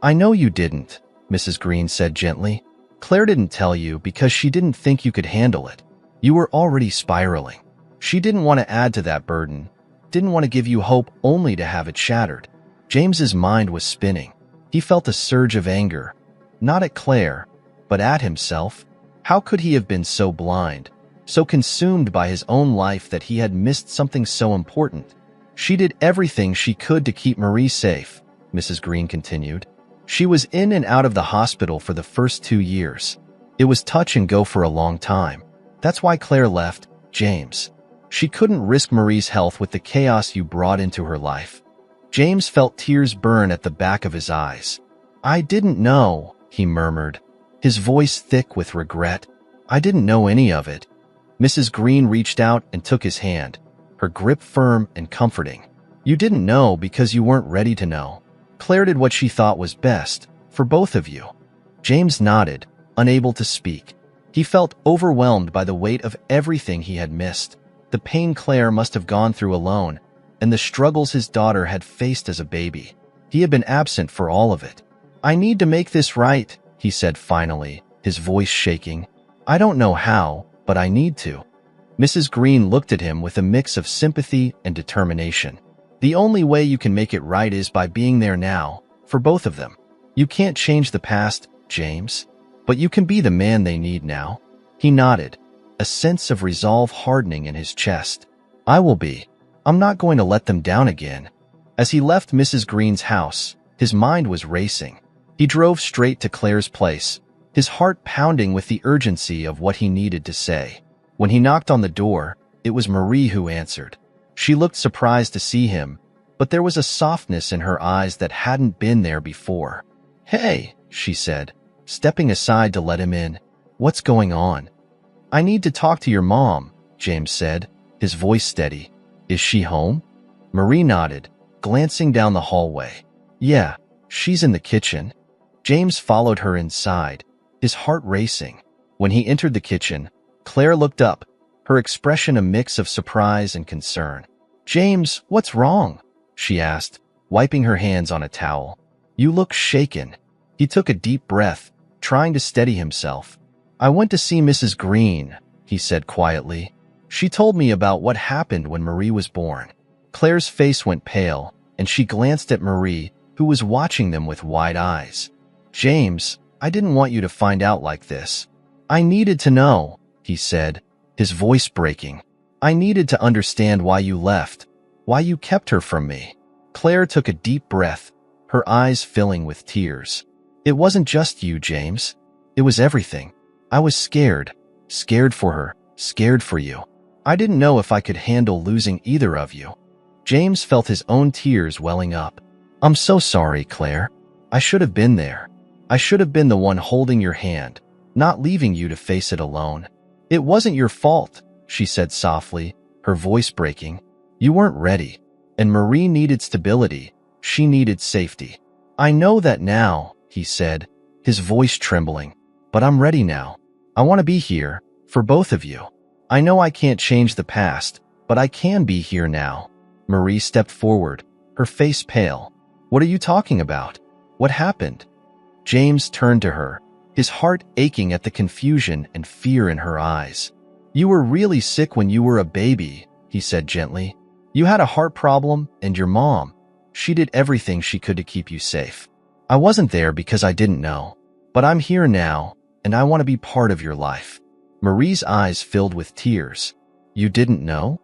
I know you didn't, Mrs. Green said gently. Claire didn't tell you because she didn't think you could handle it. You were already spiraling. She didn't want to add to that burden, didn't want to give you hope only to have it shattered. James's mind was spinning. He felt a surge of anger, not at Claire, but at himself. How could he have been so blind, so consumed by his own life that he had missed something so important? She did everything she could to keep Marie safe, Mrs. Green continued. She was in and out of the hospital for the first 2 years. It was touch and go for a long time. That's why Claire left, James. She couldn't risk Marie's health with the chaos you brought into her life. James felt tears burn at the back of his eyes. I didn't know, he murmured, his voice thick with regret. I didn't know any of it. Mrs. Green reached out and took his hand, her grip firm and comforting. You didn't know because you weren't ready to know. Claire did what she thought was best, for both of you. James nodded, unable to speak. He felt overwhelmed by the weight of everything he had missed, the pain Claire must have gone through alone, and the struggles his daughter had faced as a baby. He had been absent for all of it. I need to make this right, he said finally, his voice shaking. I don't know how, but I need to. Mrs. Green looked at him with a mix of sympathy and determination. The only way you can make it right is by being there now, for both of them. You can't change the past, James, but you can be the man they need now. He nodded, a sense of resolve hardening in his chest. I will be. I'm not going to let them down again. As he left Mrs. Green's house, his mind was racing. He drove straight to Claire's place, his heart pounding with the urgency of what he needed to say. When he knocked on the door, it was Marie who answered. She looked surprised to see him, but there was a softness in her eyes that hadn't been there before. Hey, she said, stepping aside to let him in. What's going on? I need to talk to your mom, James said, his voice steady. Is she home? Marie nodded, glancing down the hallway. Yeah, she's in the kitchen. James followed her inside, his heart racing. When he entered the kitchen, Claire looked up, her expression a mix of surprise and concern. James, what's wrong? She asked, wiping her hands on a towel. You look shaken. He took a deep breath, trying to steady himself. I went to see Mrs. Green, he said quietly. She told me about what happened when Marie was born. Claire's face went pale, and she glanced at Marie, who was watching them with wide eyes. James, I didn't want you to find out like this. I needed to know, he said, his voice breaking. I needed to understand why you left, why you kept her from me. Claire took a deep breath, her eyes filling with tears. It wasn't just you, James. It was everything. I was scared. Scared for her. Scared for you. I didn't know if I could handle losing either of you. James felt his own tears welling up. I'm so sorry, Claire. I should have been there. I should have been the one holding your hand, not leaving you to face it alone. It wasn't your fault, she said softly, her voice breaking. You weren't ready. And Marie needed stability. She needed safety. I know that now, he said, his voice trembling. But I'm ready now. I want to be here, for both of you. I know I can't change the past, but I can be here now. Marie stepped forward, her face pale. What are you talking about? What happened? James turned to her, his heart aching at the confusion and fear in her eyes. You were really sick when you were a baby, he said gently. You had a heart problem, and your mom. She did everything she could to keep you safe. I wasn't there because I didn't know. But I'm here now, and I want to be part of your life. Marie's eyes filled with tears. You didn't know?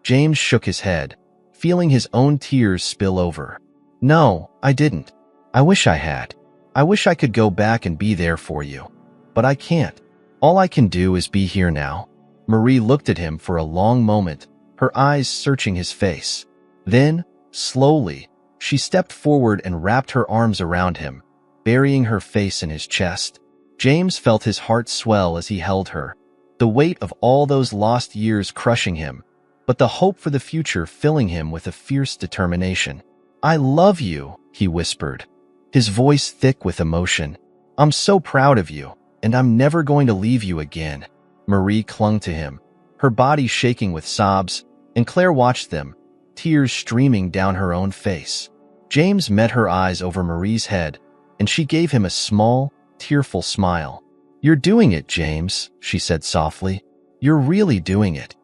James shook his head, feeling his own tears spill over. No, I didn't. I wish I had. I wish I could go back and be there for you. But I can't. All I can do is be here now. Marie looked at him for a long moment, her eyes searching his face. Then, slowly, she stepped forward and wrapped her arms around him, burying her face in his chest. James felt his heart swell as he held her, the weight of all those lost years crushing him, but the hope for the future filling him with a fierce determination. I love you, he whispered, his voice thick with emotion. I'm so proud of you, and I'm never going to leave you again. Marie clung to him, her body shaking with sobs, and Claire watched them, tears streaming down her own face. James met her eyes over Marie's head, and she gave him a small, tearful smile. You're doing it, James, she said softly. You're really doing it.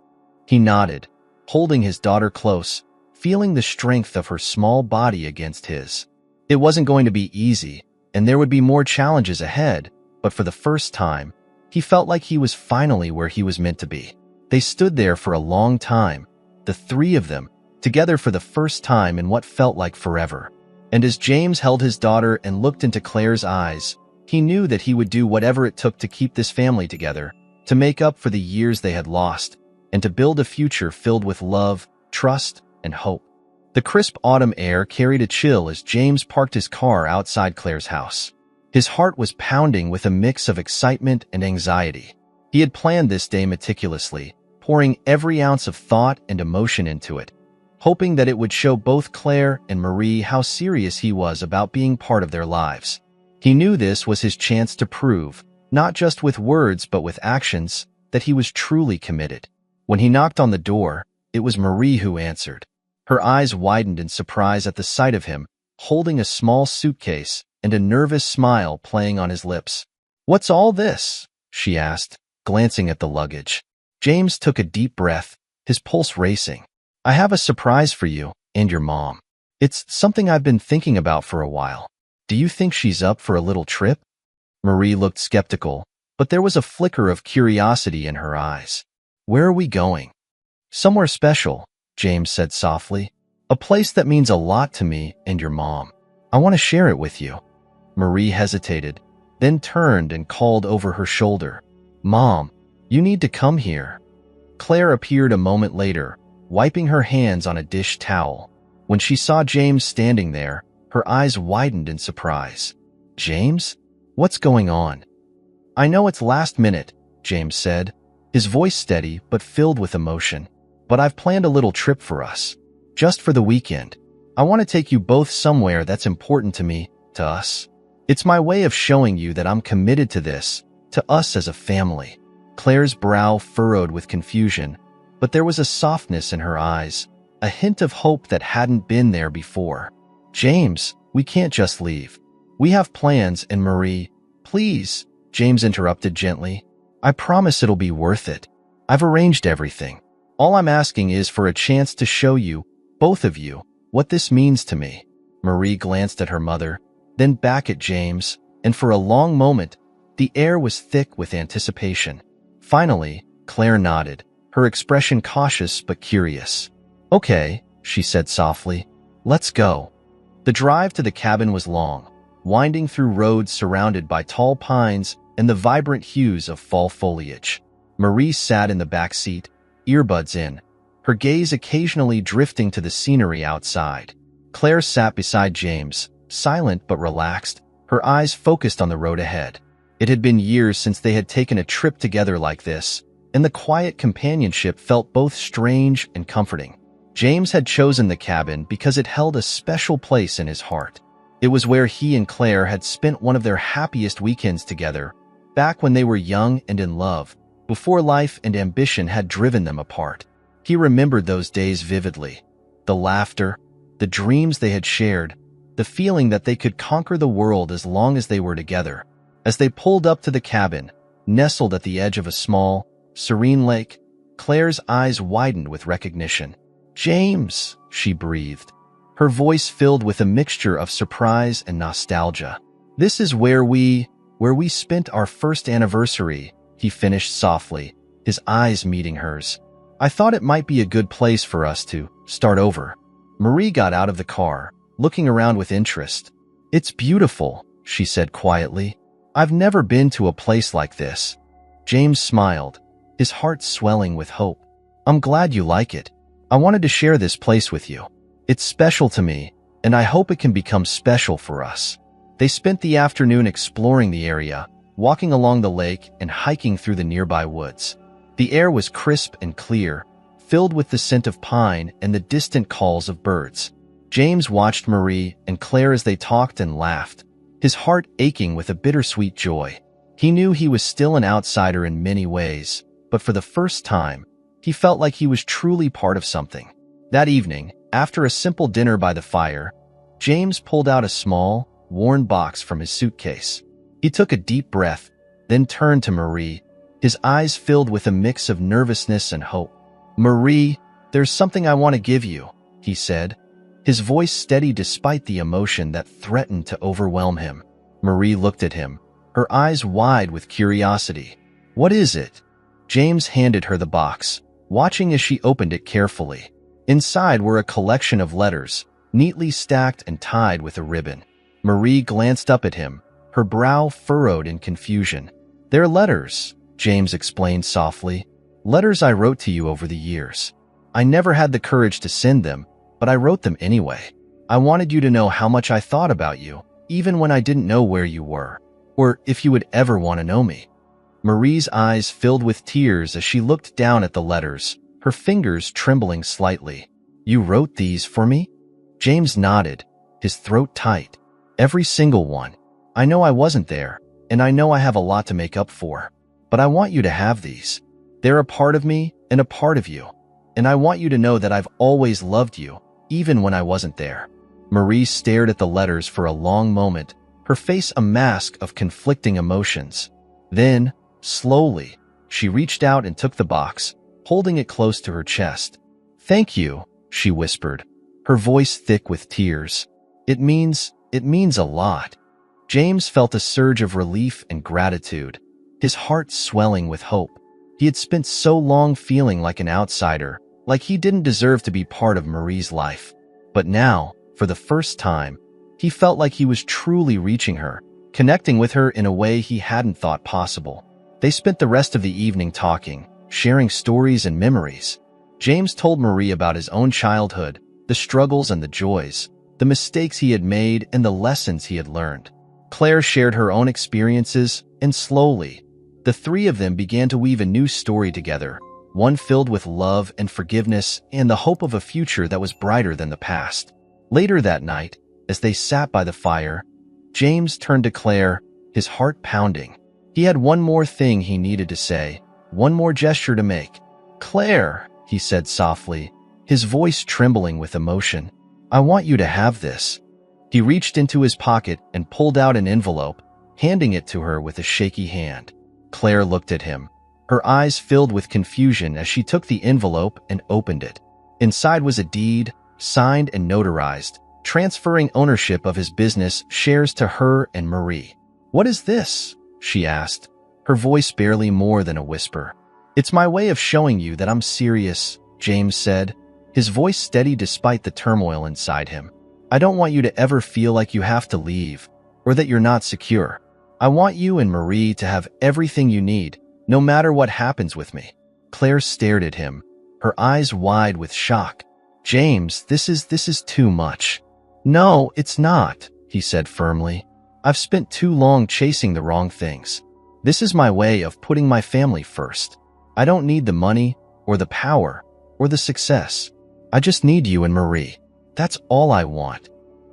He nodded, holding his daughter close, feeling the strength of her small body against his. It wasn't going to be easy, and there would be more challenges ahead, but for the first time, he felt like he was finally where he was meant to be. They stood there for a long time, the three of them, together for the first time in what felt like forever. And as James held his daughter and looked into Claire's eyes, He knew that he would do whatever it took to keep this family together, to make up for the years they had lost, and to build a future filled with love, trust, and hope. The crisp autumn air carried a chill as James parked his car outside Claire's house. His heart was pounding with a mix of excitement and anxiety. He had planned this day meticulously, pouring every ounce of thought and emotion into it, hoping that it would show both Claire and Marie how serious he was about being part of their lives. He knew this was his chance to prove, not just with words but with actions, that he was truly committed. When he knocked on the door, it was Marie who answered. Her eyes widened in surprise at the sight of him, holding a small suitcase and a nervous smile playing on his lips. "What's all this?" she asked, glancing at the luggage. James took a deep breath, his pulse racing. "I have a surprise for you and your mom. It's something I've been thinking about for a while. Do you think she's up for a little trip?" Marie looked skeptical, but there was a flicker of curiosity in her eyes. "Where are we going?" "Somewhere special," James said softly. "A place that means a lot to me and your mom. I want to share it with you." Marie hesitated, then turned and called over her shoulder, "Mom, you need to come here." Claire appeared a moment later, wiping her hands on a dish towel. When she saw James standing there, her eyes widened in surprise. "James? What's going on?" "I know it's last minute," James said, his voice steady but filled with emotion. "But I've planned a little trip for us, just for the weekend. I want to take you both somewhere that's important to me, to us. It's my way of showing you that I'm committed to this, to us as a family." Claire's brow furrowed with confusion, but there was a softness in her eyes, a hint of hope that hadn't been there before. "James, we can't just leave. We have plans, and Marie—" "Please," James interrupted gently. "I promise it'll be worth it. I've arranged everything. All I'm asking is for a chance to show you, both of you, what this means to me." Marie glanced at her mother, then back at James, and for a long moment, the air was thick with anticipation. Finally, Claire nodded, her expression cautious but curious. "Okay," she said softly. "Let's go." The drive to the cabin was long, winding through roads surrounded by tall pines and the vibrant hues of fall foliage. Marie sat in the back seat, earbuds in, her gaze occasionally drifting to the scenery outside. Claire sat beside James, silent but relaxed, her eyes focused on the road ahead. It had been years since they had taken a trip together like this, and the quiet companionship felt both strange and comforting. James had chosen the cabin because it held a special place in his heart. It was where he and Claire had spent one of their happiest weekends together, back when they were young and in love, before life and ambition had driven them apart. He remembered those days vividly. The laughter, the dreams they had shared, the feeling that they could conquer the world as long as they were together. As they pulled up to the cabin, nestled at the edge of a small, serene lake, Claire's eyes widened with recognition. "James," she breathed, her voice filled with a mixture of surprise and nostalgia. "This is where we spent our first anniversary," he finished softly, his eyes meeting hers. "I thought it might be a good place for us to start over." Marie got out of the car, looking around with interest. "It's beautiful," she said quietly. "I've never been to a place like this." James smiled, his heart swelling with hope. "I'm glad you like it. I wanted to share this place with you. It's special to me, and I hope it can become special for us." They spent the afternoon exploring the area, walking along the lake and hiking through the nearby woods. The air was crisp and clear, filled with the scent of pine and the distant calls of birds. James watched Marie and Claire as they talked and laughed, his heart aching with a bittersweet joy. He knew he was still an outsider in many ways, but for the first time, he felt like he was truly part of something. That evening, after a simple dinner by the fire, James pulled out a small, worn box from his suitcase. He took a deep breath, then turned to Marie, his eyes filled with a mix of nervousness and hope. "Marie, there's something I want to give you," he said, his voice steady despite the emotion that threatened to overwhelm him. Marie looked at him, her eyes wide with curiosity. "What is it?" James handed her the box, watching as she opened it carefully. Inside were a collection of letters, neatly stacked and tied with a ribbon. Marie glanced up at him, her brow furrowed in confusion. "They're letters," James explained softly. "Letters I wrote to you over the years. I never had the courage to send them, but I wrote them anyway. I wanted you to know how much I thought about you, even when I didn't know where you were, or if you would ever want to know me." Marie's eyes filled with tears as she looked down at the letters, her fingers trembling slightly. "You wrote these for me?" James nodded, his throat tight. "Every single one. I know I wasn't there, and I know I have a lot to make up for. But I want you to have these. They're a part of me and a part of you. And I want you to know that I've always loved you, even when I wasn't there." Marie stared at the letters for a long moment, her face a mask of conflicting emotions. Then, slowly, she reached out and took the box, holding it close to her chest. "Thank you," she whispered, her voice thick with tears. It means a lot." James felt a surge of relief and gratitude, his heart swelling with hope. He had spent so long feeling like an outsider, like he didn't deserve to be part of Marie's life. But now, for the first time, he felt like he was truly reaching her, connecting with her in a way he hadn't thought possible. They spent the rest of the evening talking, sharing stories and memories. James told Marie about his own childhood, the struggles and the joys, the mistakes he had made and the lessons he had learned. Claire shared her own experiences, and slowly, the three of them began to weave a new story together, one filled with love and forgiveness and the hope of a future that was brighter than the past. Later that night, as they sat by the fire, James turned to Claire, his heart pounding. He had one more thing he needed to say, one more gesture to make. "Claire," he said softly, his voice trembling with emotion, "I want you to have this." He reached into his pocket and pulled out an envelope, handing it to her with a shaky hand. Claire looked at him, her eyes filled with confusion as she took the envelope and opened it. Inside was a deed, signed and notarized, transferring ownership of his business shares to her and Marie. "What is this?" she asked, her voice barely more than a whisper. "It's my way of showing you that I'm serious," James said, his voice steady despite the turmoil inside him. "I don't want you to ever feel like you have to leave, or that you're not secure. I want you and Marie to have everything you need, no matter what happens with me." Claire stared at him, her eyes wide with shock. "James, this is too much." "No, it's not," he said firmly. "I've spent too long chasing the wrong things. This is my way of putting my family first. I don't need the money, or the power, or the success. I just need you and Marie. That's all I want."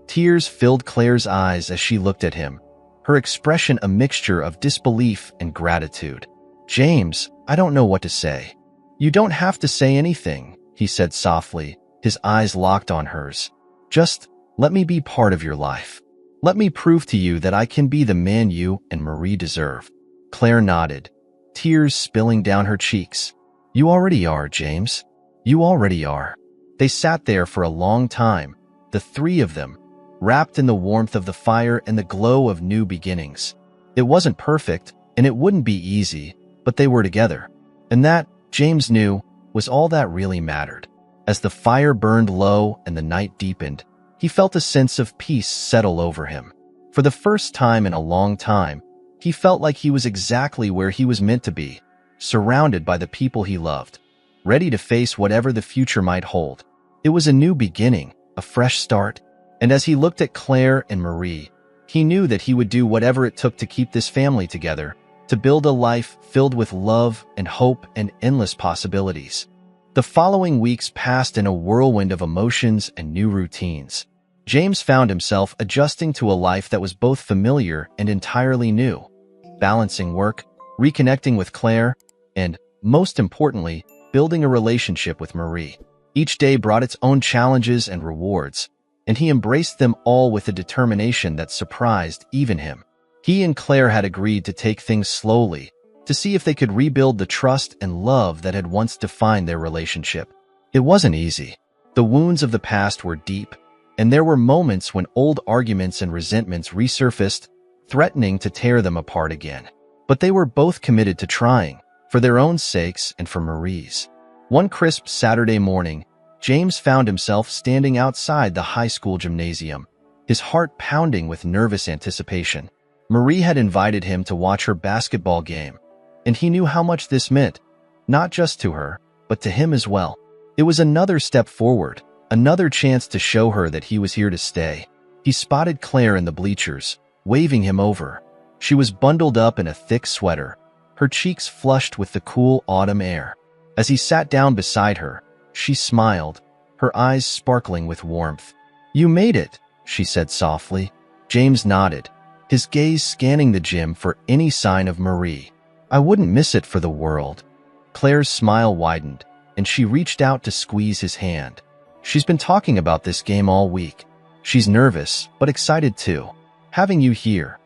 Tears filled Claire's eyes as she looked at him, her expression a mixture of disbelief and gratitude. "James, I don't know what to say." "You don't have to say anything," he said softly, his eyes locked on hers. "Just let me be part of your life. Let me prove to you that I can be the man you and Marie deserve." Claire nodded, tears spilling down her cheeks. "You already are, James. You already are." They sat there for a long time, the three of them, wrapped in the warmth of the fire and the glow of new beginnings. It wasn't perfect, and it wouldn't be easy, but they were together. And that, James knew, was all that really mattered. As the fire burned low and the night deepened, he felt a sense of peace settle over him. For the first time in a long time, he felt like he was exactly where he was meant to be, surrounded by the people he loved, ready to face whatever the future might hold. It was a new beginning, a fresh start, and as he looked at Claire and Marie, he knew that he would do whatever it took to keep this family together, to build a life filled with love and hope and endless possibilities. The following weeks passed in a whirlwind of emotions and new routines. James found himself adjusting to a life that was both familiar and entirely new, balancing work, reconnecting with Claire, and, most importantly, building a relationship with Marie. Each day brought its own challenges and rewards, and he embraced them all with a determination that surprised even him. He and Claire had agreed to take things slowly, to see if they could rebuild the trust and love that had once defined their relationship. It wasn't easy. The wounds of the past were deep, and there were moments when old arguments and resentments resurfaced, threatening to tear them apart again. But they were both committed to trying, for their own sakes and for Marie's. One crisp Saturday morning, James found himself standing outside the high school gymnasium, his heart pounding with nervous anticipation. Marie had invited him to watch her basketball game, and he knew how much this meant, not just to her, but to him as well. It was another step forward, another chance to show her that he was here to stay. He spotted Claire in the bleachers, waving him over. She was bundled up in a thick sweater, her cheeks flushed with the cool autumn air. As he sat down beside her, she smiled, her eyes sparkling with warmth. "You made it," she said softly. James nodded, his gaze scanning the gym for any sign of Marie. "I wouldn't miss it for the world." Claire's smile widened, and she reached out to squeeze his hand. "She's been talking about this game all week. She's nervous, but excited too. Having you here,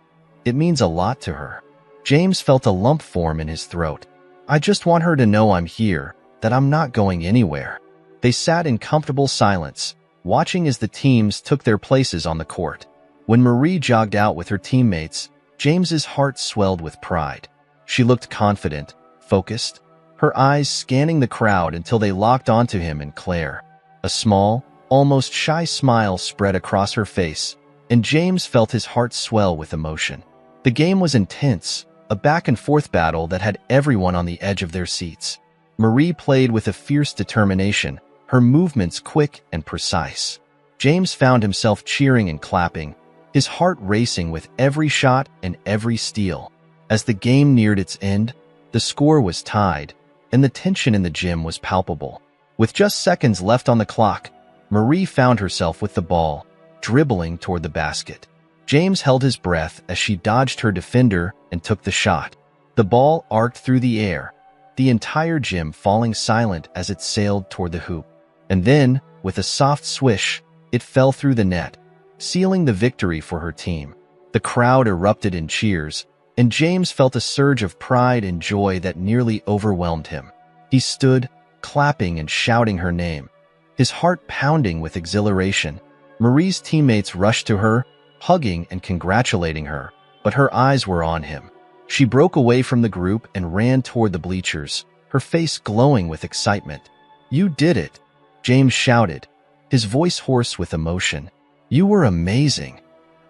it means a lot to her." James felt a lump form in his throat. "I just want her to know I'm here, that I'm not going anywhere." They sat in comfortable silence, watching as the teams took their places on the court. When Marie jogged out with her teammates, James's heart swelled with pride. She looked confident, focused, her eyes scanning the crowd until they locked onto him and Claire. A small, almost shy smile spread across her face, and James felt his heart swell with emotion. The game was intense, a back-and-forth battle that had everyone on the edge of their seats. Marie played with a fierce determination, her movements quick and precise. James found himself cheering and clapping, his heart racing with every shot and every steal. As the game neared its end, the score was tied, and the tension in the gym was palpable. With just seconds left on the clock, Marie found herself with the ball, dribbling toward the basket. James held his breath as she dodged her defender and took the shot. The ball arced through the air, the entire gym falling silent as it sailed toward the hoop. And then, with a soft swish, it fell through the net, sealing the victory for her team. The crowd erupted in cheers, and James felt a surge of pride and joy that nearly overwhelmed him. He stood, clapping and shouting her name, his heart pounding with exhilaration. Marie's teammates rushed to her, hugging and congratulating her, but her eyes were on him. She broke away from the group and ran toward the bleachers, her face glowing with excitement. "You did it," James shouted, his voice hoarse with emotion. "You were amazing."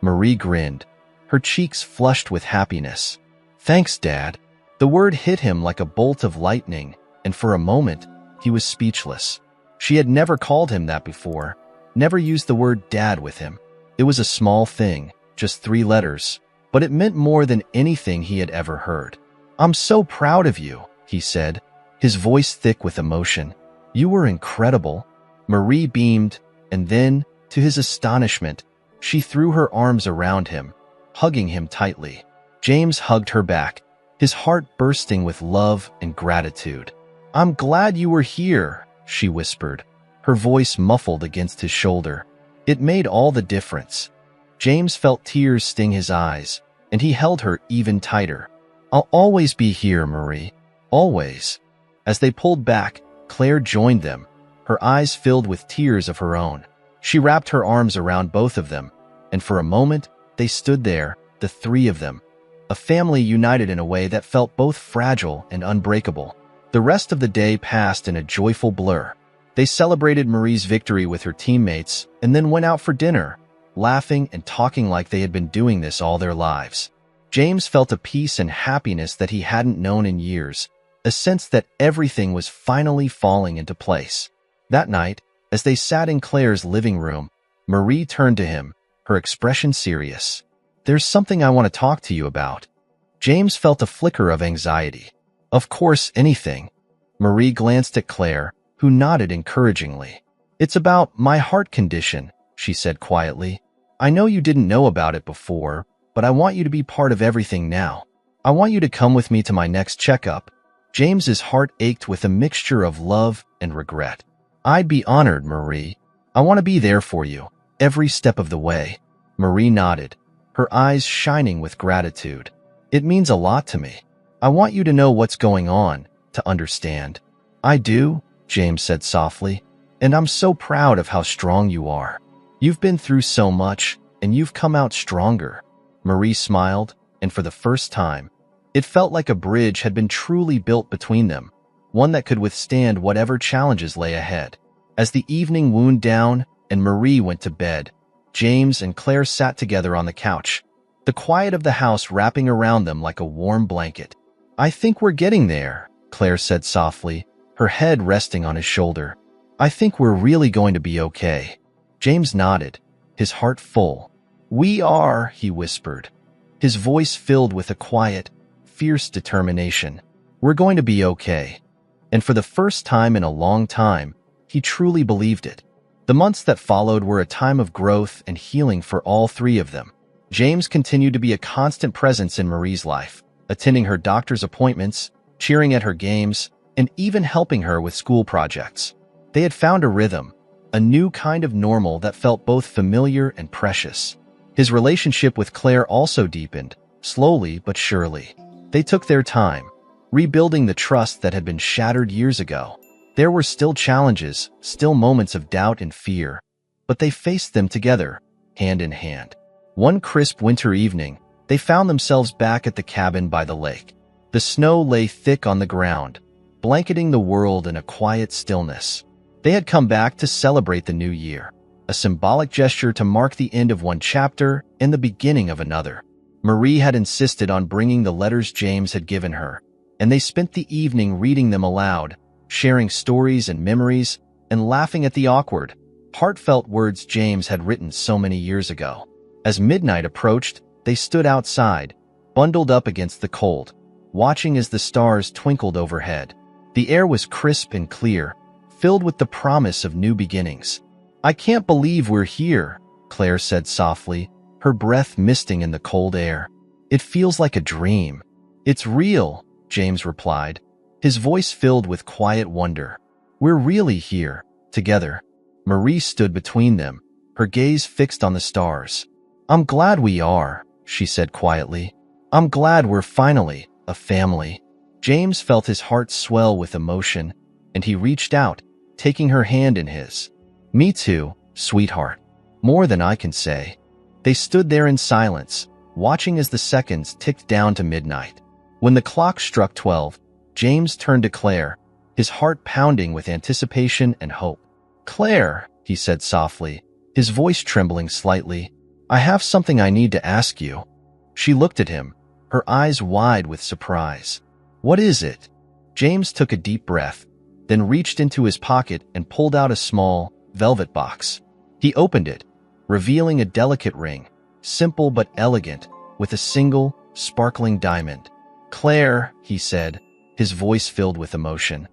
Marie grinned, her cheeks flushed with happiness. "Thanks, Dad." The word hit him like a bolt of lightning, and for a moment, he was speechless. She had never called him that before, never used the word Dad with him. It was a small thing, just 3 letters, but it meant more than anything he had ever heard. "I'm so proud of you," he said, his voice thick with emotion. "You were incredible." Marie beamed, and then, to his astonishment, she threw her arms around him, hugging him tightly. James hugged her back, his heart bursting with love and gratitude. "I'm glad you were here," she whispered, her voice muffled against his shoulder. It made all the difference. James felt tears sting his eyes, and he held her even tighter. "I'll always be here, Marie. Always." As they pulled back, Claire joined them, her eyes filled with tears of her own. She wrapped her arms around both of them, and for a moment, they stood there, the 3 of them, a family united in a way that felt both fragile and unbreakable. The rest of the day passed in a joyful blur. They celebrated Marie's victory with her teammates and then went out for dinner, laughing and talking like they had been doing this all their lives. James felt a peace and happiness that he hadn't known in years, a sense that everything was finally falling into place. That night, as they sat in Claire's living room, Marie turned to him, her expression serious. "There's something I want to talk to you about." James felt a flicker of anxiety. "Of course, anything." Marie glanced at Claire, who nodded encouragingly. "It's about my heart condition," she said quietly. "I know you didn't know about it before, but I want you to be part of everything now. I want you to come with me to my next checkup." James's heart ached with a mixture of love and regret. "I'd be honored, Marie. I want to be there for you, every step of the way." Marie nodded, her eyes shining with gratitude. "It means a lot to me. I want you to know what's going on, to understand." "I do," James said softly, "and I'm so proud of how strong you are. You've been through so much, and you've come out stronger." Marie smiled, and for the first time, it felt like a bridge had been truly built between them, one that could withstand whatever challenges lay ahead. As the evening wound down and Marie went to bed, James and Claire sat together on the couch, the quiet of the house wrapping around them like a warm blanket. "I think we're getting there," Claire said softly, her head resting on his shoulder. "I think we're really going to be okay." James nodded, his heart full. "We are," he whispered, his voice filled with a quiet, fierce determination. "We're going to be okay." And for the first time in a long time, he truly believed it. The months that followed were a time of growth and healing for all three of them. James continued to be a constant presence in Marie's life, attending her doctor's appointments, cheering at her games, and even helping her with school projects. They had found a rhythm, a new kind of normal that felt both familiar and precious. His relationship with Claire also deepened, slowly but surely. They took their time, rebuilding the trust that had been shattered years ago. There were still challenges, still moments of doubt and fear, but they faced them together, hand in hand. One crisp winter evening, they found themselves back at the cabin by the lake. The snow lay thick on the ground, blanketing the world in a quiet stillness. They had come back to celebrate the new year, a symbolic gesture to mark the end of one chapter and the beginning of another. Marie had insisted on bringing the letters James had given her, and they spent the evening reading them aloud, sharing stories and memories, and laughing at the awkward, heartfelt words James had written so many years ago. As midnight approached, they stood outside, bundled up against the cold, watching as the stars twinkled overhead. The air was crisp and clear, filled with the promise of new beginnings. "I can't believe we're here," Claire said softly, her breath misting in the cold air. "It feels like a dream." "It's real," James replied, his voice filled with quiet wonder. "We're really here, together." Marie stood between them, her gaze fixed on the stars. "I'm glad we are," she said quietly. "I'm glad we're finally a family." James felt his heart swell with emotion, and he reached out, taking her hand in his. "Me too, sweetheart. More than I can say." They stood there in silence, watching as the seconds ticked down to midnight. When the clock struck 12, James turned to Claire, his heart pounding with anticipation and hope. "Claire," he said softly, his voice trembling slightly, "I have something I need to ask you." She looked at him, her eyes wide with surprise. "What is it?" James took a deep breath, then reached into his pocket and pulled out a small, velvet box. He opened it, revealing a delicate ring, simple but elegant, with a single, sparkling diamond. "Claire," he said, his voice filled with emotion,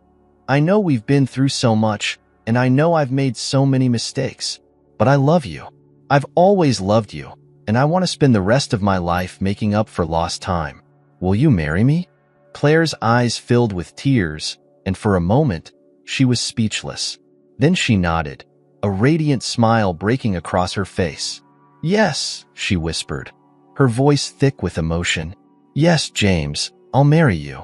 "I know we've been through so much, and I know I've made so many mistakes, but I love you. I've always loved you, and I want to spend the rest of my life making up for lost time. Will you marry me?" Claire's eyes filled with tears, and for a moment, she was speechless. Then she nodded, a radiant smile breaking across her face. "Yes," she whispered, her voice thick with emotion. "Yes, James, I'll marry you."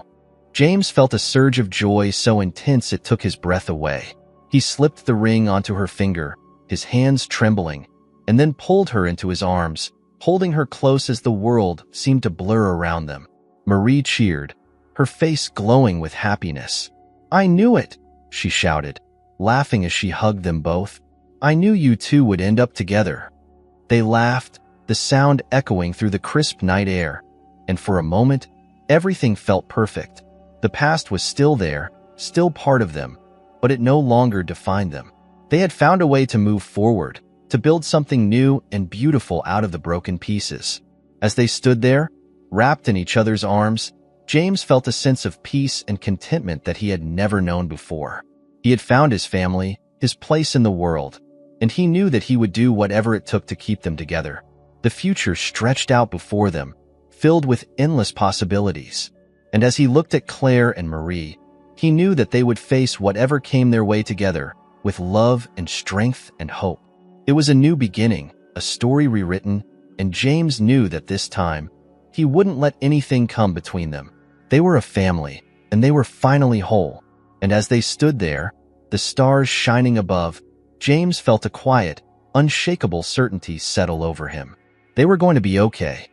James felt a surge of joy so intense it took his breath away. He slipped the ring onto her finger, his hands trembling, and then pulled her into his arms, holding her close as the world seemed to blur around them. Marie cheered, her face glowing with happiness. "I knew it," she shouted, laughing as she hugged them both. "I knew you two would end up together." They laughed, the sound echoing through the crisp night air, and for a moment, everything felt perfect. The past was still there, still part of them, but it no longer defined them. They had found a way to move forward, to build something new and beautiful out of the broken pieces. As they stood there, wrapped in each other's arms, James felt a sense of peace and contentment that he had never known before. He had found his family, his place in the world, and he knew that he would do whatever it took to keep them together. The future stretched out before them, filled with endless possibilities. And as he looked at Claire and Marie, he knew that they would face whatever came their way together, with love and strength and hope. It was a new beginning, a story rewritten, and James knew that this time, he wouldn't let anything come between them. They were a family, and they were finally whole. And as they stood there, the stars shining above, James felt a quiet, unshakable certainty settle over him. They were going to be okay.